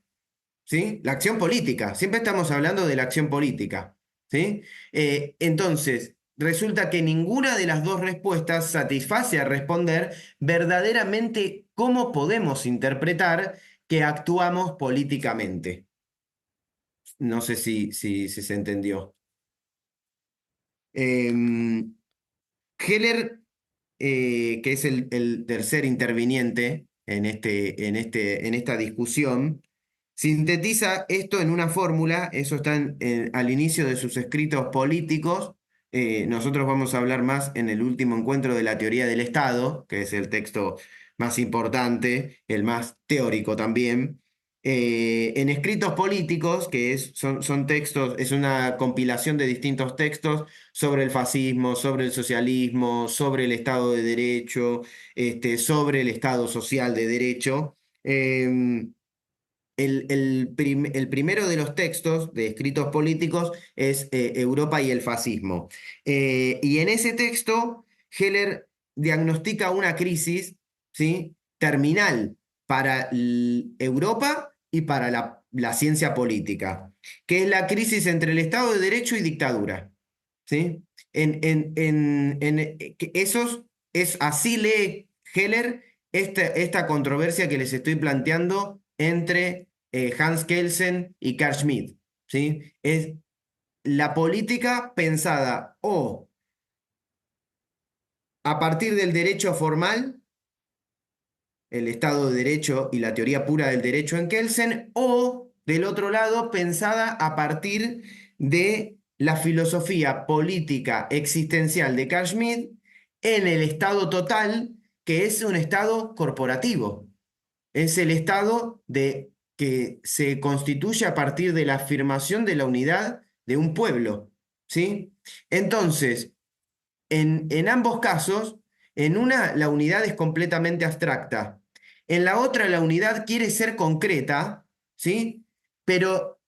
¿Sí? La acción política. Siempre estamos hablando de la acción política. ¿Sí? Entonces, resulta que ninguna de las dos respuestas satisface a responder verdaderamente cómo podemos interpretar que actuamos políticamente. No sé si se entendió. Heller, que es el tercer interviniente en esta discusión, sintetiza esto en una fórmula, eso está al inicio de sus escritos políticos. Nosotros vamos a hablar más en el último encuentro de la teoría del Estado, que es el texto más importante, el más teórico también. En escritos políticos, que son textos, es una compilación de distintos textos sobre el fascismo, sobre el socialismo, sobre el Estado de Derecho, sobre el Estado social de Derecho. El primero de los textos de escritos políticos es Europa y el fascismo. Y en ese texto, Heller diagnostica una crisis, ¿sí? Terminal para Europa y para la ciencia política, que es la crisis entre el Estado de Derecho y dictadura. ¿Sí? Así lee Heller esta controversia que les estoy planteando entre Hans Kelsen y Carl Schmitt, ¿sí? Es la política pensada o a partir del derecho formal, el Estado de Derecho y la teoría pura del derecho en Kelsen, o del otro lado, pensada a partir de la filosofía política existencial de Carl Schmitt en el Estado total, que es un Estado corporativo. Es el Estado que se constituye a partir de la afirmación de la unidad de un pueblo, ¿sí? Entonces, en ambos casos, en una la unidad es completamente abstracta, en la otra la unidad quiere ser concreta, ¿sí? Pero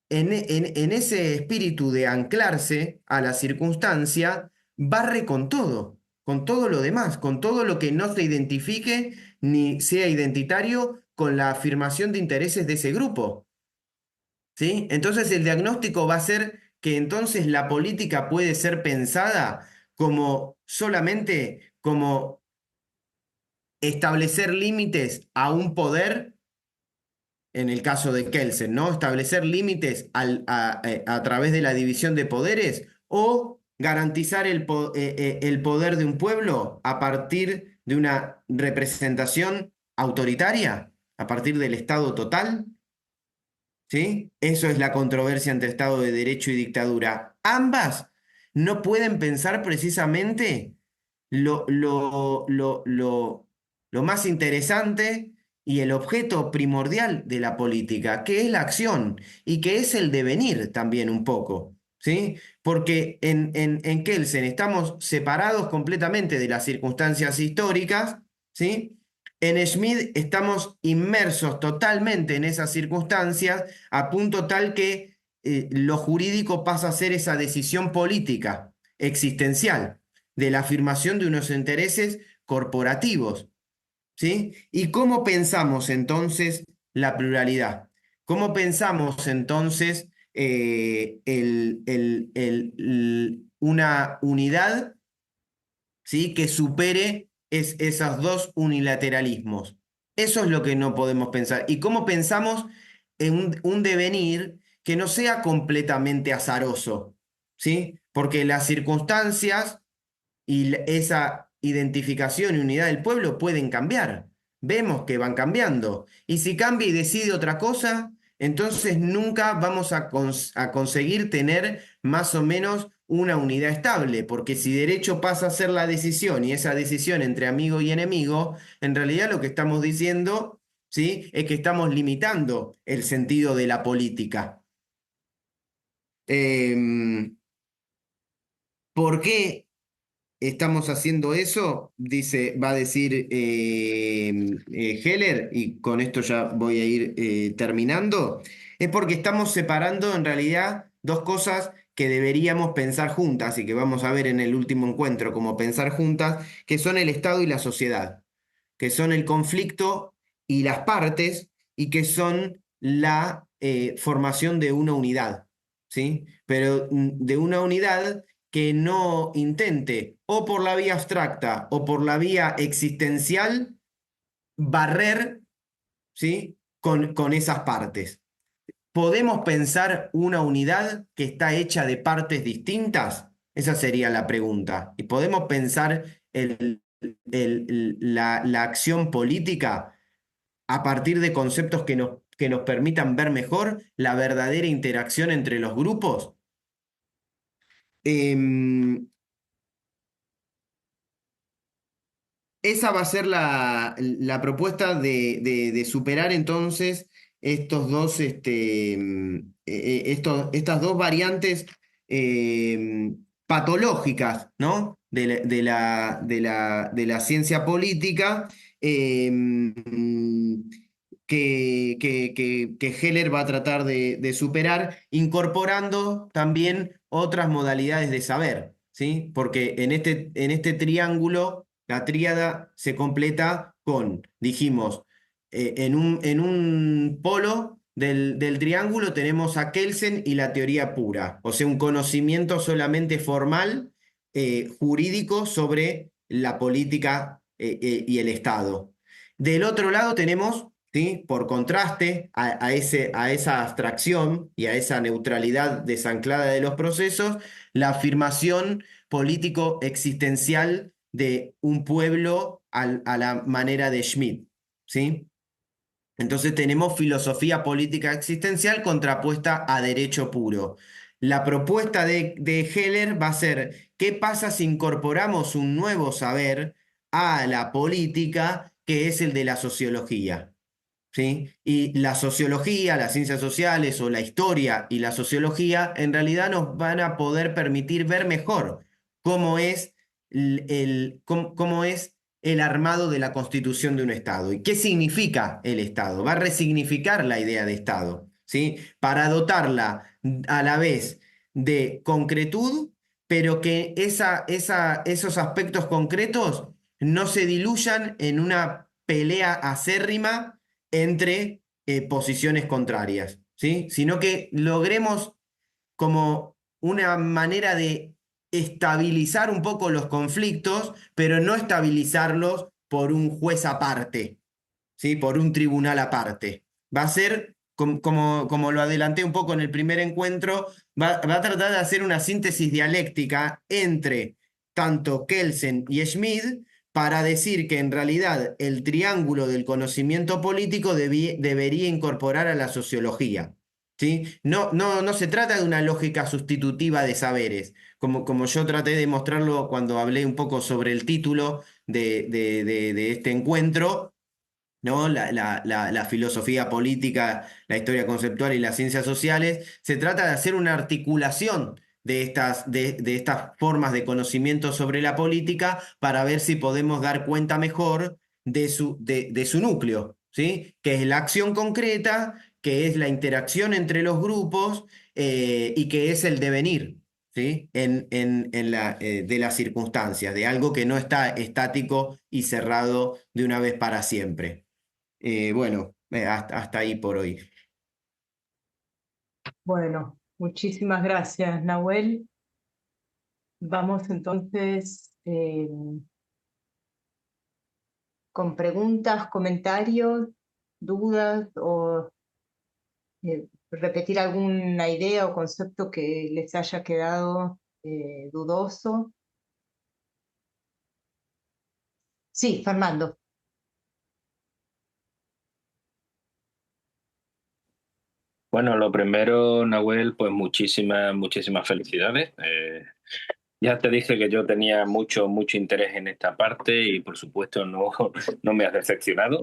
en ese espíritu de anclarse a la circunstancia, barre con todo lo demás, con todo lo que no se identifique ni sea identitario con la afirmación de intereses de ese grupo. ¿Sí? Entonces el diagnóstico va a ser que entonces la política puede ser pensada como solamente como establecer límites a un poder, en el caso de Kelsen, ¿no? Establecer límites a través de la división de poderes o garantizar el poder de un pueblo a partir de una representación autoritaria, a partir del Estado total. ¿Sí? Eso es la controversia entre Estado de Derecho y dictadura. Ambas no pueden pensar precisamente lo, lo, lo, lo, lo más interesante y el objeto primordial de la política, que es la acción y que es el devenir también un poco. ¿Sí? Porque en Kelsen estamos separados completamente de las circunstancias históricas, ¿sí? En Schmidt estamos inmersos totalmente en esas circunstancias a punto tal que lo jurídico pasa a ser esa decisión política, existencial, de la afirmación de unos intereses corporativos. ¿Sí? ¿Y cómo pensamos entonces la pluralidad? ¿Cómo pensamos entonces una unidad, ¿sí? Que supere esos dos unilateralismos? Eso es lo que no podemos pensar. ¿Y cómo pensamos en un devenir que no sea completamente azaroso? ¿Sí? Porque las circunstancias y esa identificación y unidad del pueblo pueden cambiar. Vemos que van cambiando. Y si cambia y decide otra cosa, entonces nunca vamos a conseguir tener más o menos una unidad estable, porque si derecho pasa a ser la decisión y esa decisión entre amigo y enemigo, en realidad lo que estamos diciendo, ¿sí? Es que estamos limitando el sentido de la política. ¿Por qué estamos haciendo eso? Dice, va a decir Heller, y con esto ya voy a ir terminando. Es porque estamos separando en realidad dos cosas que deberíamos pensar juntas y que vamos a ver en el último encuentro como pensar juntas, que son el Estado y la sociedad, que son el conflicto y las partes, y que son la formación de una unidad, ¿sí? Pero de una unidad que no intente, o por la vía abstracta o por la vía existencial, barrer, ¿sí? Con esas partes. ¿Podemos pensar una unidad que está hecha de partes distintas? Esa sería la pregunta. ¿Y podemos pensar la acción política a partir de conceptos que nos permitan ver mejor la verdadera interacción entre los grupos? Em, Esa va a ser la propuesta de superar entonces estos dos, estas dos variantes patológicas, ¿no? De la ciencia política, eh, que Heller va a tratar de superar, incorporando también otras modalidades de saber, ¿sí? Porque en este triángulo la tríada se completa con, dijimos, en un polo del triángulo tenemos a Kelsen y la teoría pura, o sea, un conocimiento solamente formal, jurídico sobre la política y el Estado. Del otro lado tenemos, ¿sí? Por contraste a esa abstracción y a esa neutralidad desanclada de los procesos, la afirmación político-existencial de un pueblo a la manera de Schmitt, ¿sí? Entonces tenemos filosofía política existencial contrapuesta a derecho puro. La propuesta de Heller va a ser, ¿qué pasa si incorporamos un nuevo saber a la política, que es el de la sociología? ¿Sí? Y la sociología, las ciencias sociales o la historia y la sociología en realidad nos van a poder permitir ver mejor cómo es cómo es el armado de la constitución de un Estado y qué significa el Estado. Va a resignificar la idea de Estado, ¿sí? Para dotarla a la vez de concretud, pero que esos aspectos concretos no se diluyan en una pelea acérrima entre posiciones contrarias, ¿sí? Sino que logremos como una manera de estabilizar un poco los conflictos, pero no estabilizarlos por un juez aparte, ¿sí? Por un tribunal aparte. Va a ser, como lo adelanté un poco en el primer encuentro, va a tratar de hacer una síntesis dialéctica entre tanto Kelsen y Schmidt para decir que en realidad el triángulo del conocimiento político debería incorporar a la sociología. ¿Sí? No se trata de una lógica sustitutiva de saberes, como yo traté de mostrarlo cuando hablé un poco sobre el título de este encuentro, ¿no? La filosofía política, la historia conceptual y las ciencias sociales. Se trata de hacer una articulación de estas formas de conocimiento sobre la política para ver si podemos dar cuenta mejor de su núcleo, ¿sí? Que es la acción concreta, que es la interacción entre los grupos y que es el devenir. ¿Sí? De las circunstancias, de algo que no está estático y cerrado de una vez para siempre. Bueno, hasta ahí por hoy. Bueno, muchísimas gracias, Nahuel. Vamos entonces con preguntas, comentarios, dudas o repetir alguna idea o concepto que les haya quedado dudoso. Sí, Fernando. Bueno, lo primero, Nahuel, pues muchísimas felicidades. Ya te dije que yo tenía mucho interés en esta parte y por supuesto no, no me has decepcionado.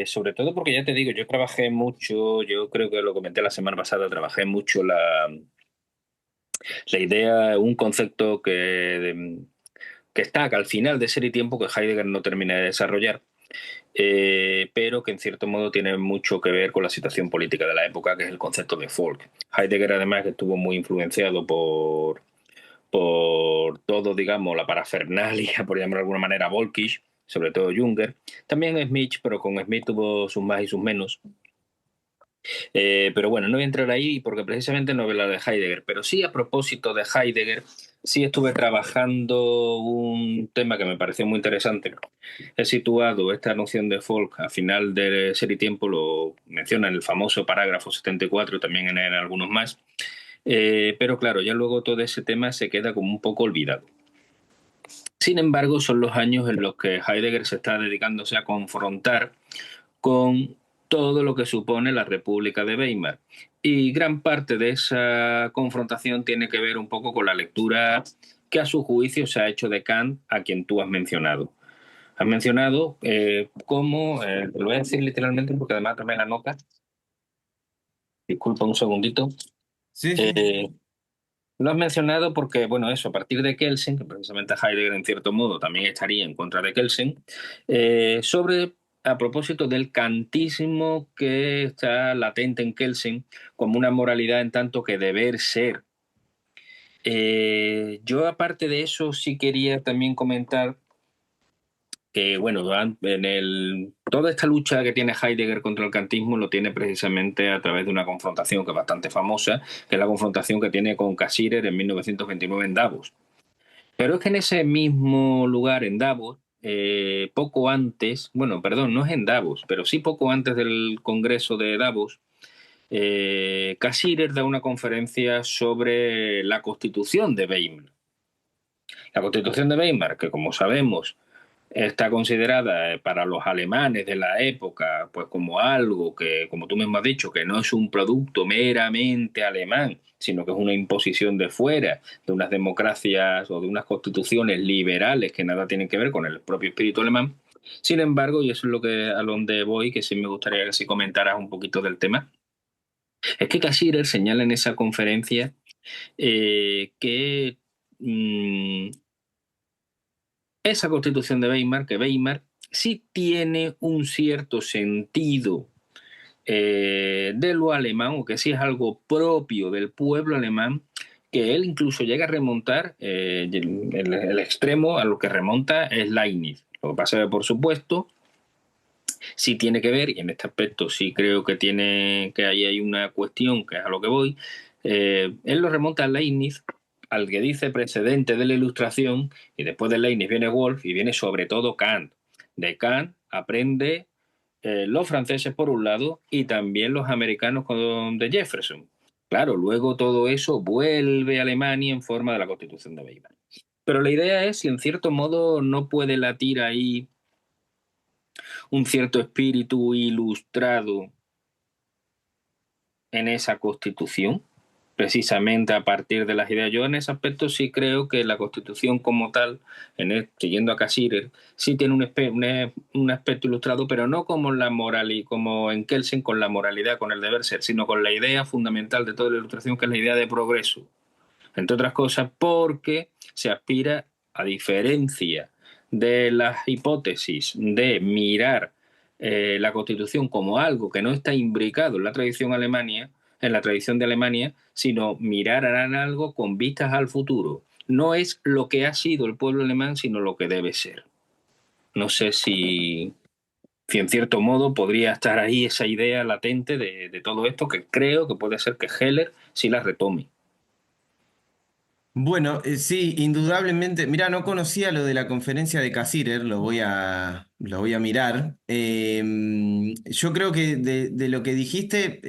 Sobre todo porque ya te digo, yo trabajé mucho, yo creo que lo comenté la semana pasada, trabajé mucho la idea, un concepto que está que al final de Ser y Tiempo que Heidegger no termina de desarrollar, pero que en cierto modo tiene mucho que ver con la situación política de la época, que es el concepto de folk. Heidegger además que estuvo muy influenciado por todo, digamos, la parafernalia, por llamarlo de alguna manera, Volkisch, sobre todo Junger. También Smith, pero con Smith tuvo sus más y sus menos. Pero bueno, no voy a entrar ahí porque precisamente no voy a hablar de Heidegger, pero sí a propósito de Heidegger, sí estuve trabajando un tema que me pareció muy interesante. He situado esta noción de folk a final de Ser y Tiempo, lo menciona en el famoso parágrafo 74, también en algunos más, pero claro, ya luego todo ese tema se queda como un poco olvidado. Sin embargo, son los años en los que Heidegger se está dedicándose a confrontar con todo lo que supone la República de Weimar. Y gran parte de esa confrontación tiene que ver un poco con la lectura que a su juicio se ha hecho de Kant, a quien tú has mencionado. Has mencionado cómo, lo voy a decir literalmente porque además tomé la nota, disculpa un segundito. Sí, sí, sí. Eh, lo has mencionado porque, bueno, eso, a partir de Kelsen, que precisamente Heidegger en cierto modo también estaría en contra de Kelsen, sobre, a propósito del kantismo que está latente en Kelsen como una moralidad en tanto que deber ser. Yo aparte de eso sí quería también comentar que, bueno, toda esta lucha que tiene Heidegger contra el kantismo lo tiene precisamente a través de una confrontación que es bastante famosa, que es la confrontación que tiene con Cassirer en 1929 en Davos. Pero es que en ese mismo lugar, en Davos, poco antes, bueno, perdón, no es en Davos, pero sí poco antes del Congreso de Davos, Cassirer da una conferencia sobre la Constitución de Weimar. La Constitución de Weimar, que como sabemos está considerada para los alemanes de la época pues como algo que, como tú mismo has dicho, que no es un producto meramente alemán, sino que es una imposición de fuera, de unas democracias o de unas constituciones liberales que nada tienen que ver con el propio espíritu alemán. Sin embargo, y eso es lo que a donde voy, que sí me gustaría que si comentaras un poquito del tema, es que Cassirer señala en esa conferencia que esa constitución de Weimar, que Weimar sí tiene un cierto sentido de lo alemán, o que sí es algo propio del pueblo alemán, que él incluso llega a remontar, el extremo a lo que remonta es Leibniz. Lo que pasa es que, por supuesto, sí tiene que ver, y en este aspecto sí creo que ahí hay una cuestión que es a lo que voy. Él lo remonta a Leibniz, al que dice precedente de la Ilustración, y después de Leibniz viene Wolff y viene sobre todo Kant. De Kant aprende los franceses por un lado y también los americanos de Jefferson. Claro, luego todo eso vuelve a Alemania en forma de la Constitución de Weimar. Pero la idea es si en cierto modo no puede latir ahí un cierto espíritu ilustrado en esa Constitución, precisamente a partir de las ideas. Yo en ese aspecto sí creo que la Constitución como tal, siguiendo a Cassirer, sí tiene un aspecto ilustrado, pero no como la moral y como en Kelsen con la moralidad, con el deber ser, sino con la idea fundamental de toda la Ilustración, que es la idea de progreso. Entre otras cosas porque se aspira, a diferencia de las hipótesis de mirar la Constitución como algo que no está imbricado en la tradición de Alemania, sino mirar en algo con vistas al futuro. No es lo que ha sido el pueblo alemán, sino lo que debe ser. No sé si en cierto modo podría estar ahí esa idea latente de todo esto, que creo que puede ser que Heller sí la retome. Bueno, sí, indudablemente. Mira, no conocía lo de la conferencia de Cassirer, lo voy a mirar. Yo creo que de lo que dijiste,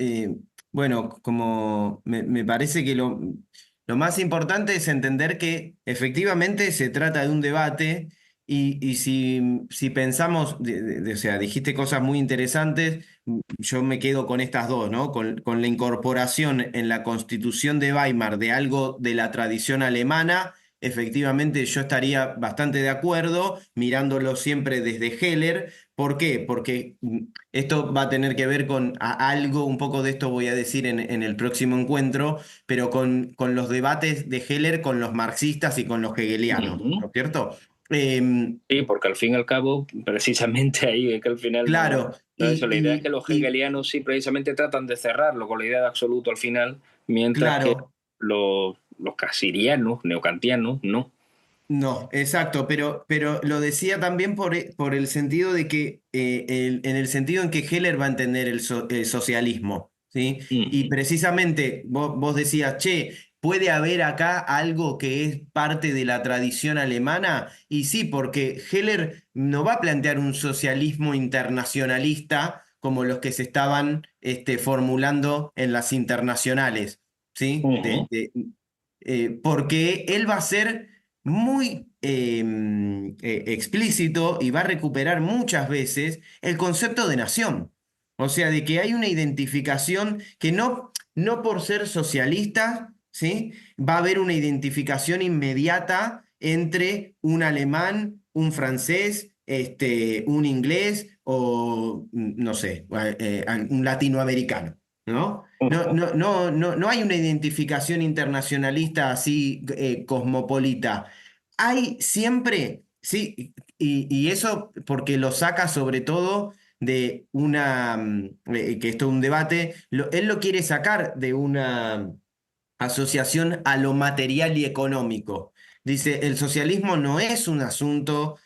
bueno, como me parece que lo más importante es entender que efectivamente se trata de un debate y si pensamos, o sea, dijiste cosas muy interesantes. Yo me quedo con estas dos, ¿no? Con la incorporación en la Constitución de Weimar de algo de la tradición alemana, efectivamente yo estaría bastante de acuerdo, mirándolo siempre desde Heller. ¿Por qué? Porque esto va a tener que ver con algo, un poco de esto voy a decir en el próximo encuentro, pero con los debates de Heller con los marxistas y con los hegelianos, ¿no es cierto? Sí, porque al fin y al cabo, precisamente ahí es que al final Claro, eso. La idea es que los hegelianos sí precisamente tratan de cerrarlo con la idea de absoluto al final, mientras que claro. los casirianos, neocantianos, no. No, exacto, pero lo decía también por el sentido de que, en el sentido en que Heller va a entender el socialismo, ¿sí? Y precisamente vos decías, che, ¿puede haber acá algo que es parte de la tradición alemana? Y sí, porque Heller no va a plantear un socialismo internacionalista como los que se estaban formulando en las internacionales, ¿sí? Porque él va a ser muy explícito y va a recuperar muchas veces el concepto de nación. O sea, de que hay una identificación que no por ser socialista, ¿sí? Va a haber una identificación inmediata entre un alemán, un francés, un inglés o, no sé, un latinoamericano, ¿no? No hay una identificación internacionalista así cosmopolita. Hay siempre, sí, y eso porque lo saca sobre todo de que esto es un debate, él lo quiere sacar de una asociación a lo material y económico. Dice, el socialismo no es un asunto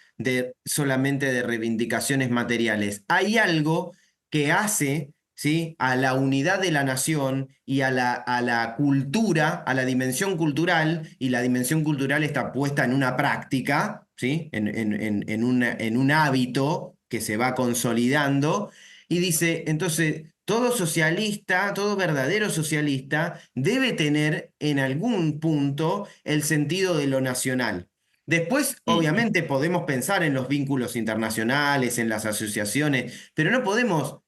solamente de reivindicaciones materiales. Hay algo que hace, ¿sí?, a la unidad de la nación y a la cultura, a la dimensión cultural, y la dimensión cultural está puesta en una práctica, ¿sí?, en un hábito que se va consolidando. Y dice, entonces, todo socialista, todo verdadero socialista debe tener en algún punto el sentido de lo nacional. Después, obviamente, podemos pensar en los vínculos internacionales, en las asociaciones, pero no podemos,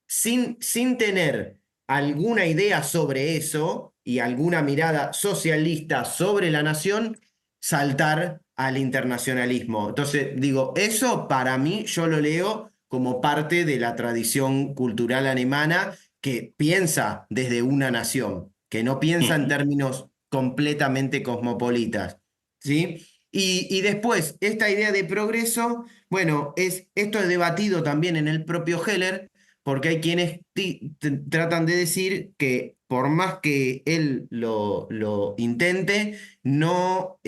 sin tener alguna idea sobre eso y alguna mirada socialista sobre la nación, saltar al internacionalismo. Entonces, digo, eso para mí yo lo leo como parte de la tradición cultural alemana que piensa desde una nación, que no piensa en términos completamente cosmopolitas, ¿sí? Y después, esta idea de progreso, bueno, esto es debatido también en el propio Heller, porque hay quienes tratan de decir que por más que él lo intente, no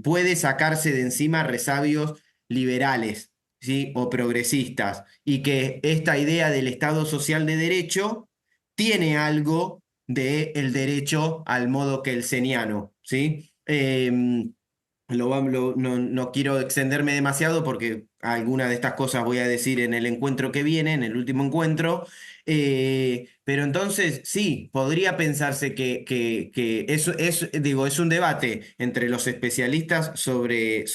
puede sacarse de encima resabios liberales, ¿sí? O progresistas, y que esta idea del Estado social de derecho tiene algo del derecho al modo kelseniano, ¿sí? No quiero extenderme demasiado porque algunas de estas cosas voy a decir en el encuentro que viene, en el último encuentro. Pero entonces sí, podría pensarse que eso digo, es un debate entre los especialistas sobre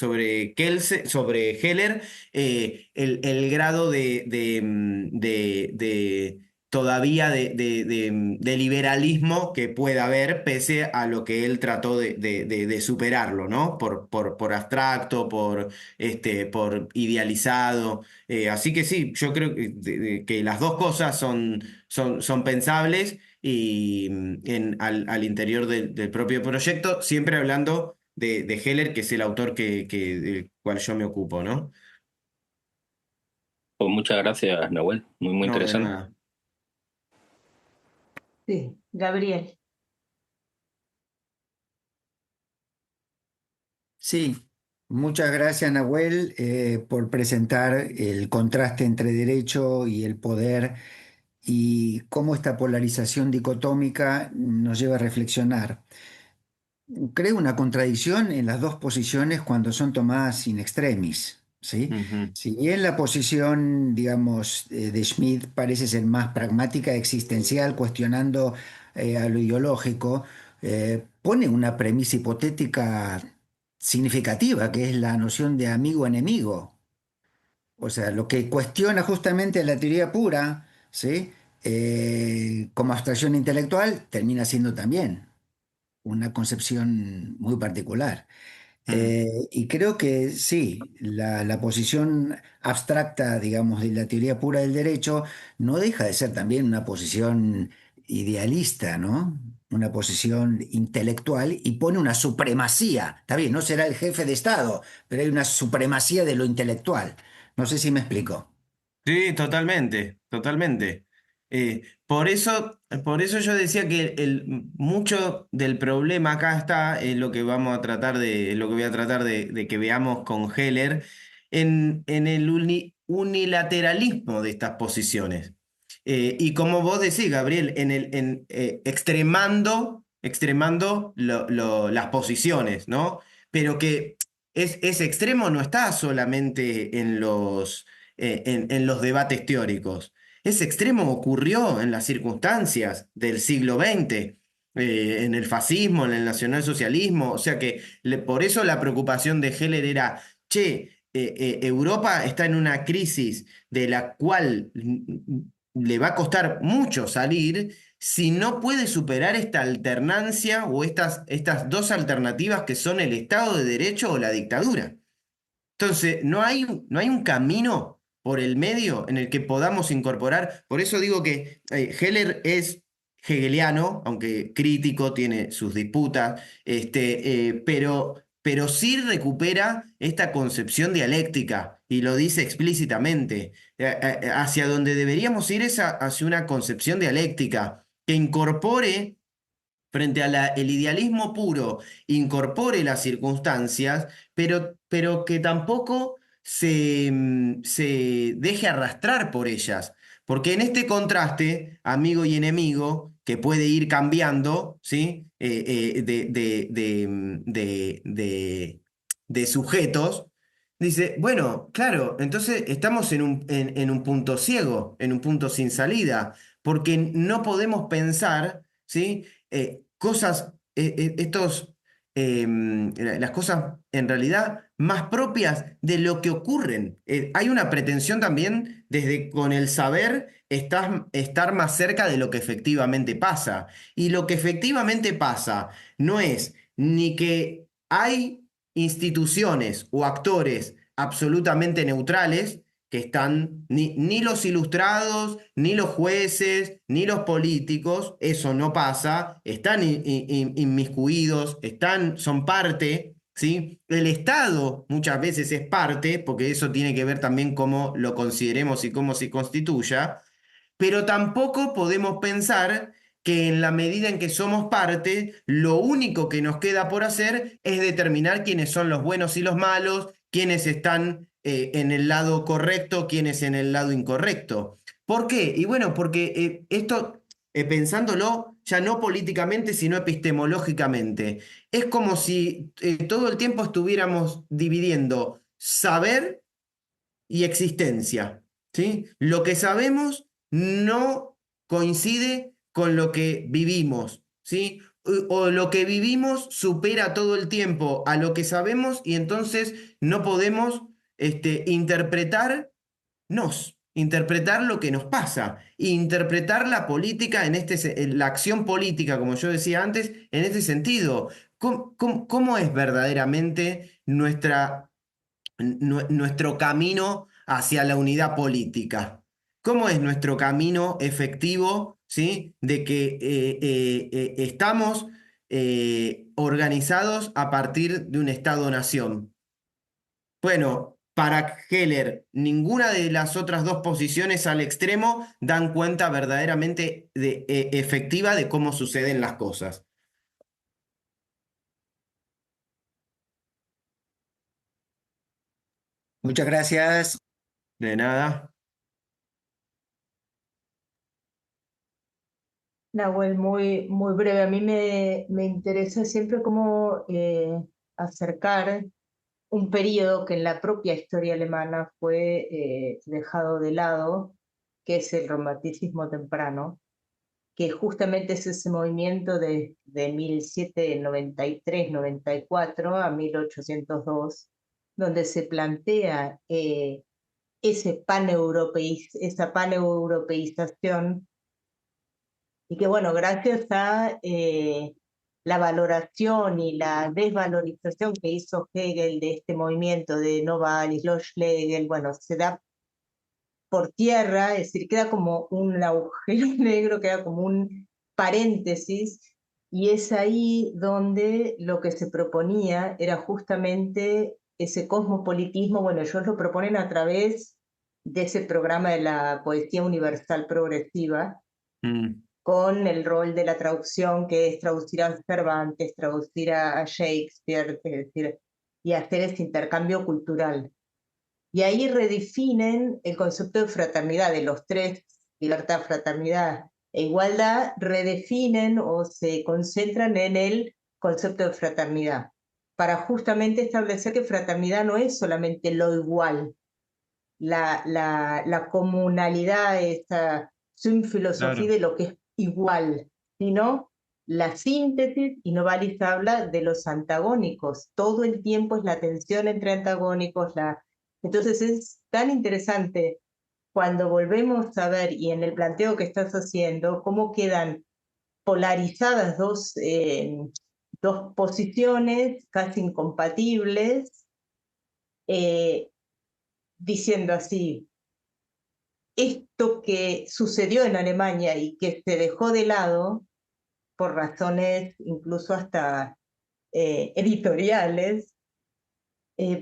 Heller, el grado de todavía de liberalismo que pueda haber, pese a lo que él trató de superarlo, ¿no? Por abstracto, por idealizado. Así que sí, yo creo que las dos cosas son pensables y al interior del propio proyecto, siempre hablando de Heller, que es el autor del cual yo me ocupo, ¿no? Pues muchas gracias, Nahuel. Muy, muy No, de interesante. nada. Sí, Gabriel. Sí, muchas gracias, Nahuel, por presentar el contraste entre derecho y el poder y cómo esta polarización dicotómica nos lleva a reflexionar. Creo una contradicción en las dos posiciones cuando son tomadas in extremis, ¿sí? Ujú. Si bien la posición, digamos, de Schmitt parece ser más pragmática, existencial, cuestionando a lo ideológico, pone una premisa hipotética significativa, que es la noción de amigo-enemigo. O sea, lo que cuestiona justamente la teoría pura, ¿sí? Como abstracción intelectual, termina siendo también una concepción muy particular. Mm. Y creo que sí, la posición abstracta, digamos, de la teoría pura del derecho no deja de ser también una posición idealista, ¿no? Una posición intelectual y pone una supremacía. Está bien, no será el jefe de Estado, pero hay una supremacía de lo intelectual. No sé si me explico. Sí, totalmente, totalmente. Por eso yo decía que mucho del problema acá está en lo que vamos a tratar en lo que voy a tratar de que veamos con Heller, en el unilateralismo de estas posiciones. Y como vos decís, Gabriel, extremando las posiciones, ¿no? Pero que ese extremo no está solamente en los debates teóricos. Ese extremo ocurrió en las circunstancias del siglo XX, en el fascismo, en el nacionalsocialismo. O sea que por eso la preocupación de Heller era, che, Europa está en una crisis de la cual le va a costar mucho salir si no puede superar esta alternancia o estas dos alternativas que son el Estado de Derecho o la dictadura. Entonces, no hay un camino por el medio en el que podamos incorporar. Por eso digo que Heller es hegeliano, aunque crítico, tiene sus disputas, pero sí recupera esta concepción dialéctica y lo dice explícitamente. Hacia donde deberíamos ir es hacia una concepción dialéctica que incorpore frente el idealismo puro, incorpore las circunstancias, pero que tampoco se deje arrastrar por ellas. Porque en este contraste, amigo y enemigo, que puede ir cambiando, ¿sí? De sujetos, dice, bueno, claro, entonces estamos en un punto ciego, en un punto sin salida, porque no podemos pensar, ¿sí? Cosas, las cosas en realidad más propias de lo que ocurren. Hay una pretensión también desde con el saber estar más cerca de lo que efectivamente pasa. Y lo que efectivamente pasa no es ni que hay instituciones o actores absolutamente neutrales, que están ni los ilustrados, ni los jueces, ni los políticos, eso no pasa, están inmiscuidos, son parte, ¿sí? El Estado muchas veces es parte, porque eso tiene que ver también cómo lo consideremos y cómo se constituya, pero tampoco podemos pensar que en la medida en que somos parte, lo único que nos queda por hacer es determinar quiénes son los buenos y los malos, quiénes están en el lado correcto, quién es en el lado incorrecto. ¿Por qué? Y bueno, porque esto, pensándolo ya no políticamente, sino epistemológicamente, es como si todo el tiempo estuviéramos dividiendo saber y existencia, ¿sí? Lo que sabemos no coincide con lo que vivimos, ¿sí? O lo que vivimos supera todo el tiempo a lo que sabemos y entonces no podemos interpretar lo que nos pasa, interpretar la política la acción política, como yo decía antes, en este sentido. ¿Cómo es verdaderamente nuestro camino hacia la unidad política? ¿Cómo es nuestro camino efectivo, ¿sí? De que estamos organizados a partir de un Estado-nación? Bueno, para Heller, ninguna de las otras dos posiciones al extremo dan cuenta verdaderamente efectiva de cómo suceden las cosas. Muchas gracias. De nada. Nahuel, muy breve. A mí me interesa siempre cómo acercar un periodo que en la propia historia alemana fue dejado de lado, que es el romanticismo temprano, que justamente es ese movimiento de 1793-94 a 1802, donde se plantea esa paneuropeización, y que bueno, gracias a la valoración y la desvalorización que hizo Hegel de este movimiento de Novalis, los Schlegel, bueno, se da por tierra, es decir, queda como un agujero negro, queda como un paréntesis, y es ahí donde lo que se proponía era justamente ese cosmopolitismo. Bueno, ellos lo proponen a través de ese programa de la poesía universal progresiva, con el rol de la traducción, que es traducir a Cervantes, traducir a Shakespeare, es decir, y hacer ese intercambio cultural. Y ahí redefinen el concepto de fraternidad, de los tres: libertad, fraternidad e igualdad. Redefinen o se concentran en el concepto de fraternidad, para justamente establecer que fraternidad no es solamente lo igual, la comunalidad, esta filosofía Claro. de lo que es igual, sino la síntesis. Y Novalis habla de los antagónicos, todo el tiempo es la tensión entre antagónicos. Entonces es tan interesante cuando volvemos a ver, y en el planteo que estás haciendo, cómo quedan polarizadas dos posiciones casi incompatibles, diciendo así: esto que sucedió en Alemania y que se dejó de lado por razones incluso hasta editoriales,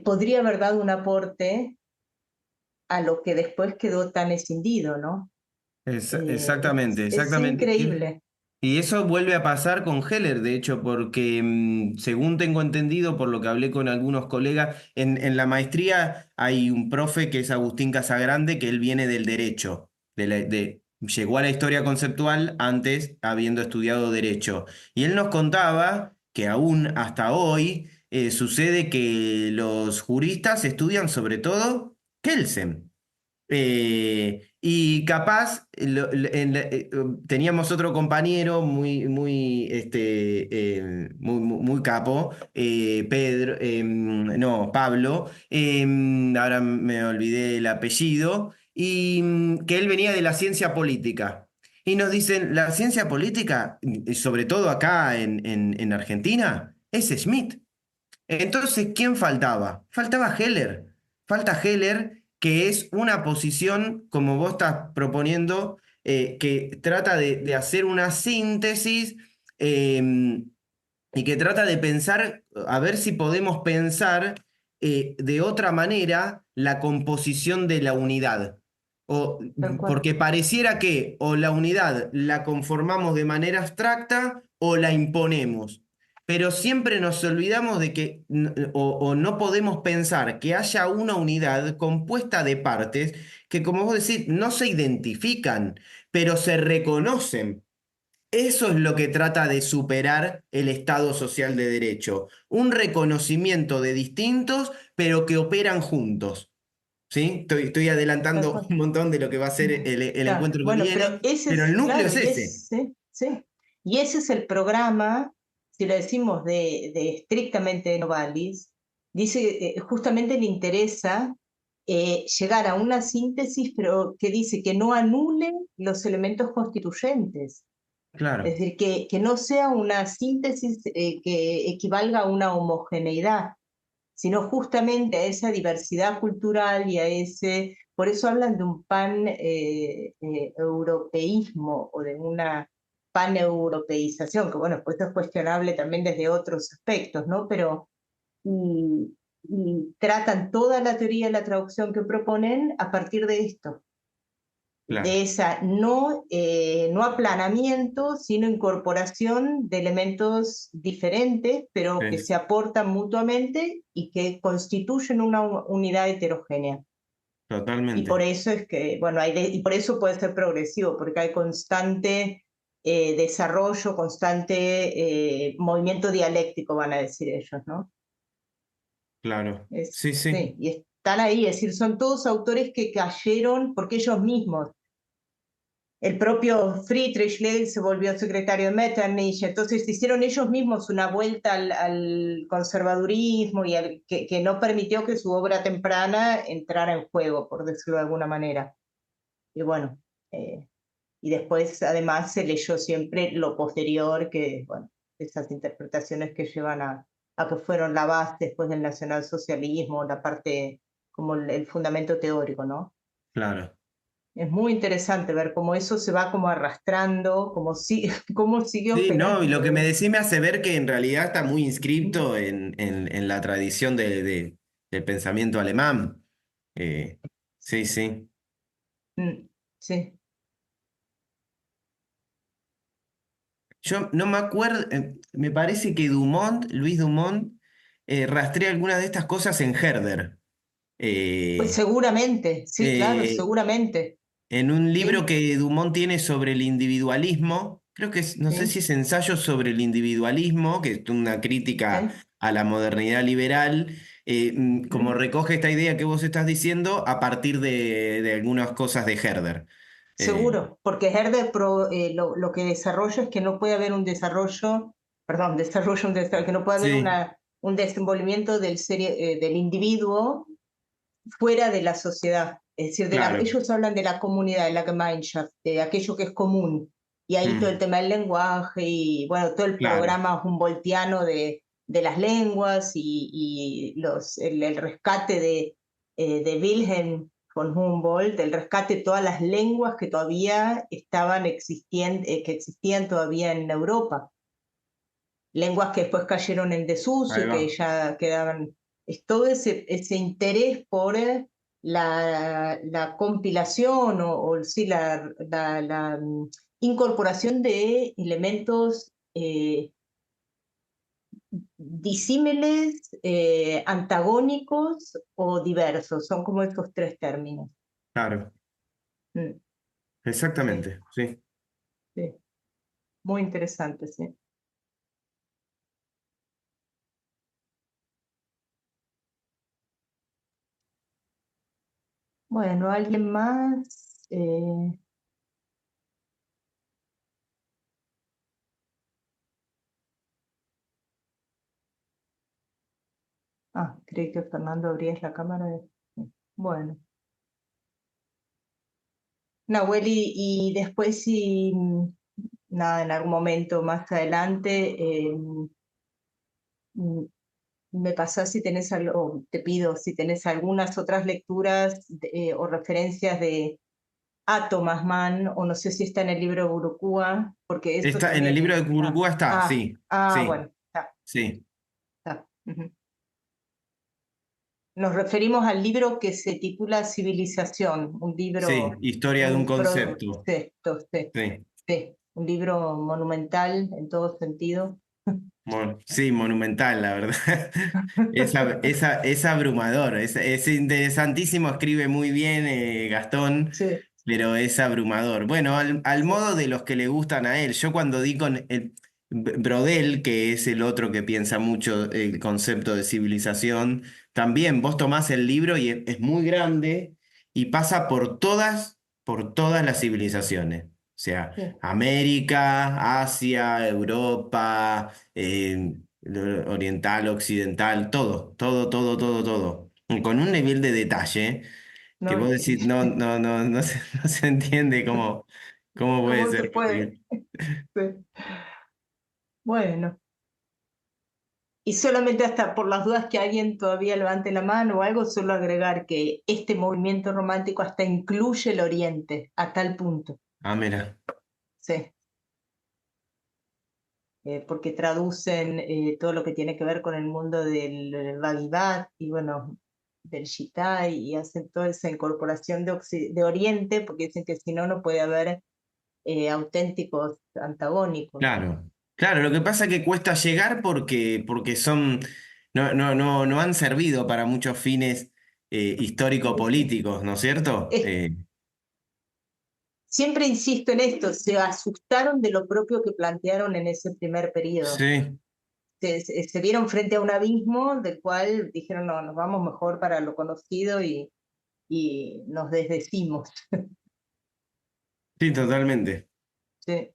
podría haber dado un aporte a lo que después quedó tan escindido, ¿no? Exactamente, Es exactamente. increíble. Y eso vuelve a pasar con Heller, de hecho, porque según tengo entendido, por lo que hablé con algunos colegas, en la maestría hay un profe que es Agustín Casagrande, que él viene del derecho, llegó a la historia conceptual antes habiendo estudiado derecho. Y él nos contaba que aún hasta hoy sucede que los juristas estudian sobre todo Kelsen. Y capaz teníamos otro compañero muy capo, Pedro, no, Pablo, ahora me olvidé el apellido, y que él venía de la ciencia política. Y nos dicen, la ciencia política, sobre todo acá en Argentina, es Smith. Entonces, ¿quién faltaba? Faltaba Heller. Falta Heller, que es una posición, como vos estás proponiendo, que trata de hacer una síntesis eh, y que trata de pensar, a ver si podemos pensar de otra manera la composición de la unidad. Porque pareciera que o la unidad la conformamos de manera abstracta o la imponemos. pero siempre nos olvidamos de que, o no podemos pensar que haya una unidad compuesta de partes que, como vos decís, no se identifican, pero se reconocen. Eso es lo que trata de superar el Estado social de derecho, un reconocimiento de distintos, pero que operan juntos. ¿Sí? Estoy Tal adelantando cual. un montón de lo que va a ser el Claro. encuentro que Bueno, pero viene, ese pero el es, núcleo claro, es ese. sí. Y ese es el programa, si lo decimos de estrictamente Novalis, dice justamente le interesa llegar a una síntesis, pero que dice que no anule los elementos constituyentes. Es Claro, decir, que no sea una síntesis que equivalga a una homogeneidad, sino justamente a esa diversidad cultural y a ese, por eso hablan de un pan-europeísmo o de una paneuropeización, que bueno, pues esto es cuestionable también desde otros aspectos, ¿no? Pero y tratan toda la teoría de la traducción que proponen a partir de esto, claro. de esa no aplanamiento, sino incorporación de elementos diferentes, pero que Sí, se aportan mutuamente y que constituyen una unidad heterogénea. Y totalmente. por eso es que, bueno, y por eso puede ser progresivo, porque hay constante desarrollo, constante movimiento dialéctico, van a decir ellos, ¿no? Claro. Sí, sí. Sí, y están ahí, es decir, son todos autores que cayeron porque ellos mismos. El propio Friedrich Lehel se volvió secretario de Metternich, entonces hicieron ellos mismos una vuelta al conservadurismo y que no permitió que su obra temprana entrara en juego, por decirlo de alguna manera. Y bueno, y después además se leyó siempre lo posterior, que bueno, esas interpretaciones que llevan a que fueron la base después del nacionalsocialismo, la parte como el fundamento teórico, ¿no? Claro. Es muy interesante ver cómo eso se va como arrastrando, cómo sigue Sí, no, y lo que me operando. decís me hace ver que en realidad está muy inscripto en la tradición del pensamiento alemán. Eh, sí, sí. Sí, Yo no me acuerdo, me parece que Dumont, Luis Dumont, rastrea algunas de estas cosas en Herder. pues Eh, seguramente, sí, claro, eh, seguramente. en un libro Sí, que Dumont tiene sobre el individualismo, creo que no sé si sí, es ensayo sobre el individualismo, que es una crítica sí. a la modernidad liberal, como Mm. recoge esta idea que vos estás diciendo a partir de algunas cosas de Herder. Eh, Seguro, porque Herder lo que desarrolla es que no puede haber un desarrollo, perdón, que no puede haber sí, un desenvolvimiento del individuo fuera de la sociedad. Es decir, claro. ellos hablan de la comunidad, de la Gemeinschaft, de aquello que es común. Y ahí todo el Mm, tema del lenguaje y bueno, todo el claro, programa humboldtiano de las lenguas y el rescate de Wilhelm von Humboldt, el rescate de todas las lenguas que todavía que existían todavía en Europa. Lenguas que después cayeron en desuso ahí y que va. ya quedaban. Es todo ese interés por la compilación o sí, la incorporación de elementos disímiles, antagónicos o diversos. Son como estos tres términos. Claro, Mm, sí, exactamente, sí. sí. Muy interesante, sí. Bueno, ¿alguien más? Creí que Fernando abría la cámara. Bueno. Nahuel, y después si, nada, en algún momento más adelante, mm, me pasás si tenés algo, te pido si tenés algunas otras lecturas o referencias de a Thomas Mann, o no sé si está en el libro de Burukua, porque esto Está, en el también libro es. de Curicúa está, sí, sí, Bueno, está, sí, está. Ujú. Nos referimos al libro que se titula Civilización, un sí, libro, historia de un concepto. sí, Sí, sí, un libro monumental en todo sentido. Bueno, sí, monumental, la verdad. Es abrumador, es interesantísimo, escribe muy bien Gastón, Sí, pero es abrumador. Bueno, al modo de los que le gustan a él. Yo cuando di con Brodel, que es el otro que piensa mucho el concepto de civilización, también vos tomás el libro y es muy grande y pasa por todas las civilizaciones. O sea, sí. América, Asia, Europa, oriental, occidental, todo, todo, todo, todo, todo. Y con un nivel de detalle que No, vos decís, no, no, no, no se, no se entiende cómo puede ¿cómo se ser puede? posible. Sí. Bueno, y solamente hasta por las dudas que alguien todavía levante la mano o algo, solo agregar que este movimiento romántico hasta incluye el Oriente, a tal punto, Ah, mira, sí, porque traducen todo lo que tiene que ver con el mundo del Bhagavad y bueno, del Gita y hacen toda esa incorporación de Oriente, porque dicen que si no, no puede haber auténticos antagónicos. claro. Claro, lo que pasa es que cuesta llegar porque no han servido para muchos fines histórico-políticos, ¿no es cierto? Es Siempre insisto en esto, se asustaron de lo propio que plantearon en ese primer periodo. Sí, Se vieron frente a un abismo del cual dijeron, no, nos vamos mejor para lo conocido y nos desdecimos. sí, totalmente. Sí.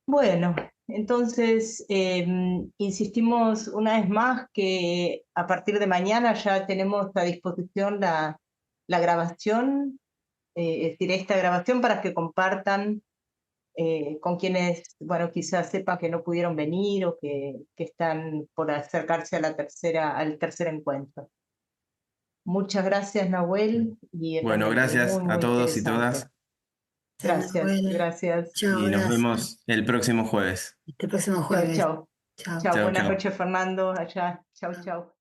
Bueno, entonces insistimos una vez más que a partir de mañana ya tenemos a disposición la grabación, es decir, esta grabación para que compartan con quienes, bueno, quizás sepan que no pudieron venir o que están por acercarse a al tercer encuentro. Muchas gracias, Nahuel, y Bueno, realmente gracias muy, a muy todos y interesante. todas Gracias, gracias. Chao, y nos gracias. vemos el próximo jueves. Hasta el próximo Chao, jueves. chao. Chao. Chao, Chao, buenas chao. noches, Fernando, allá. Chao, chao.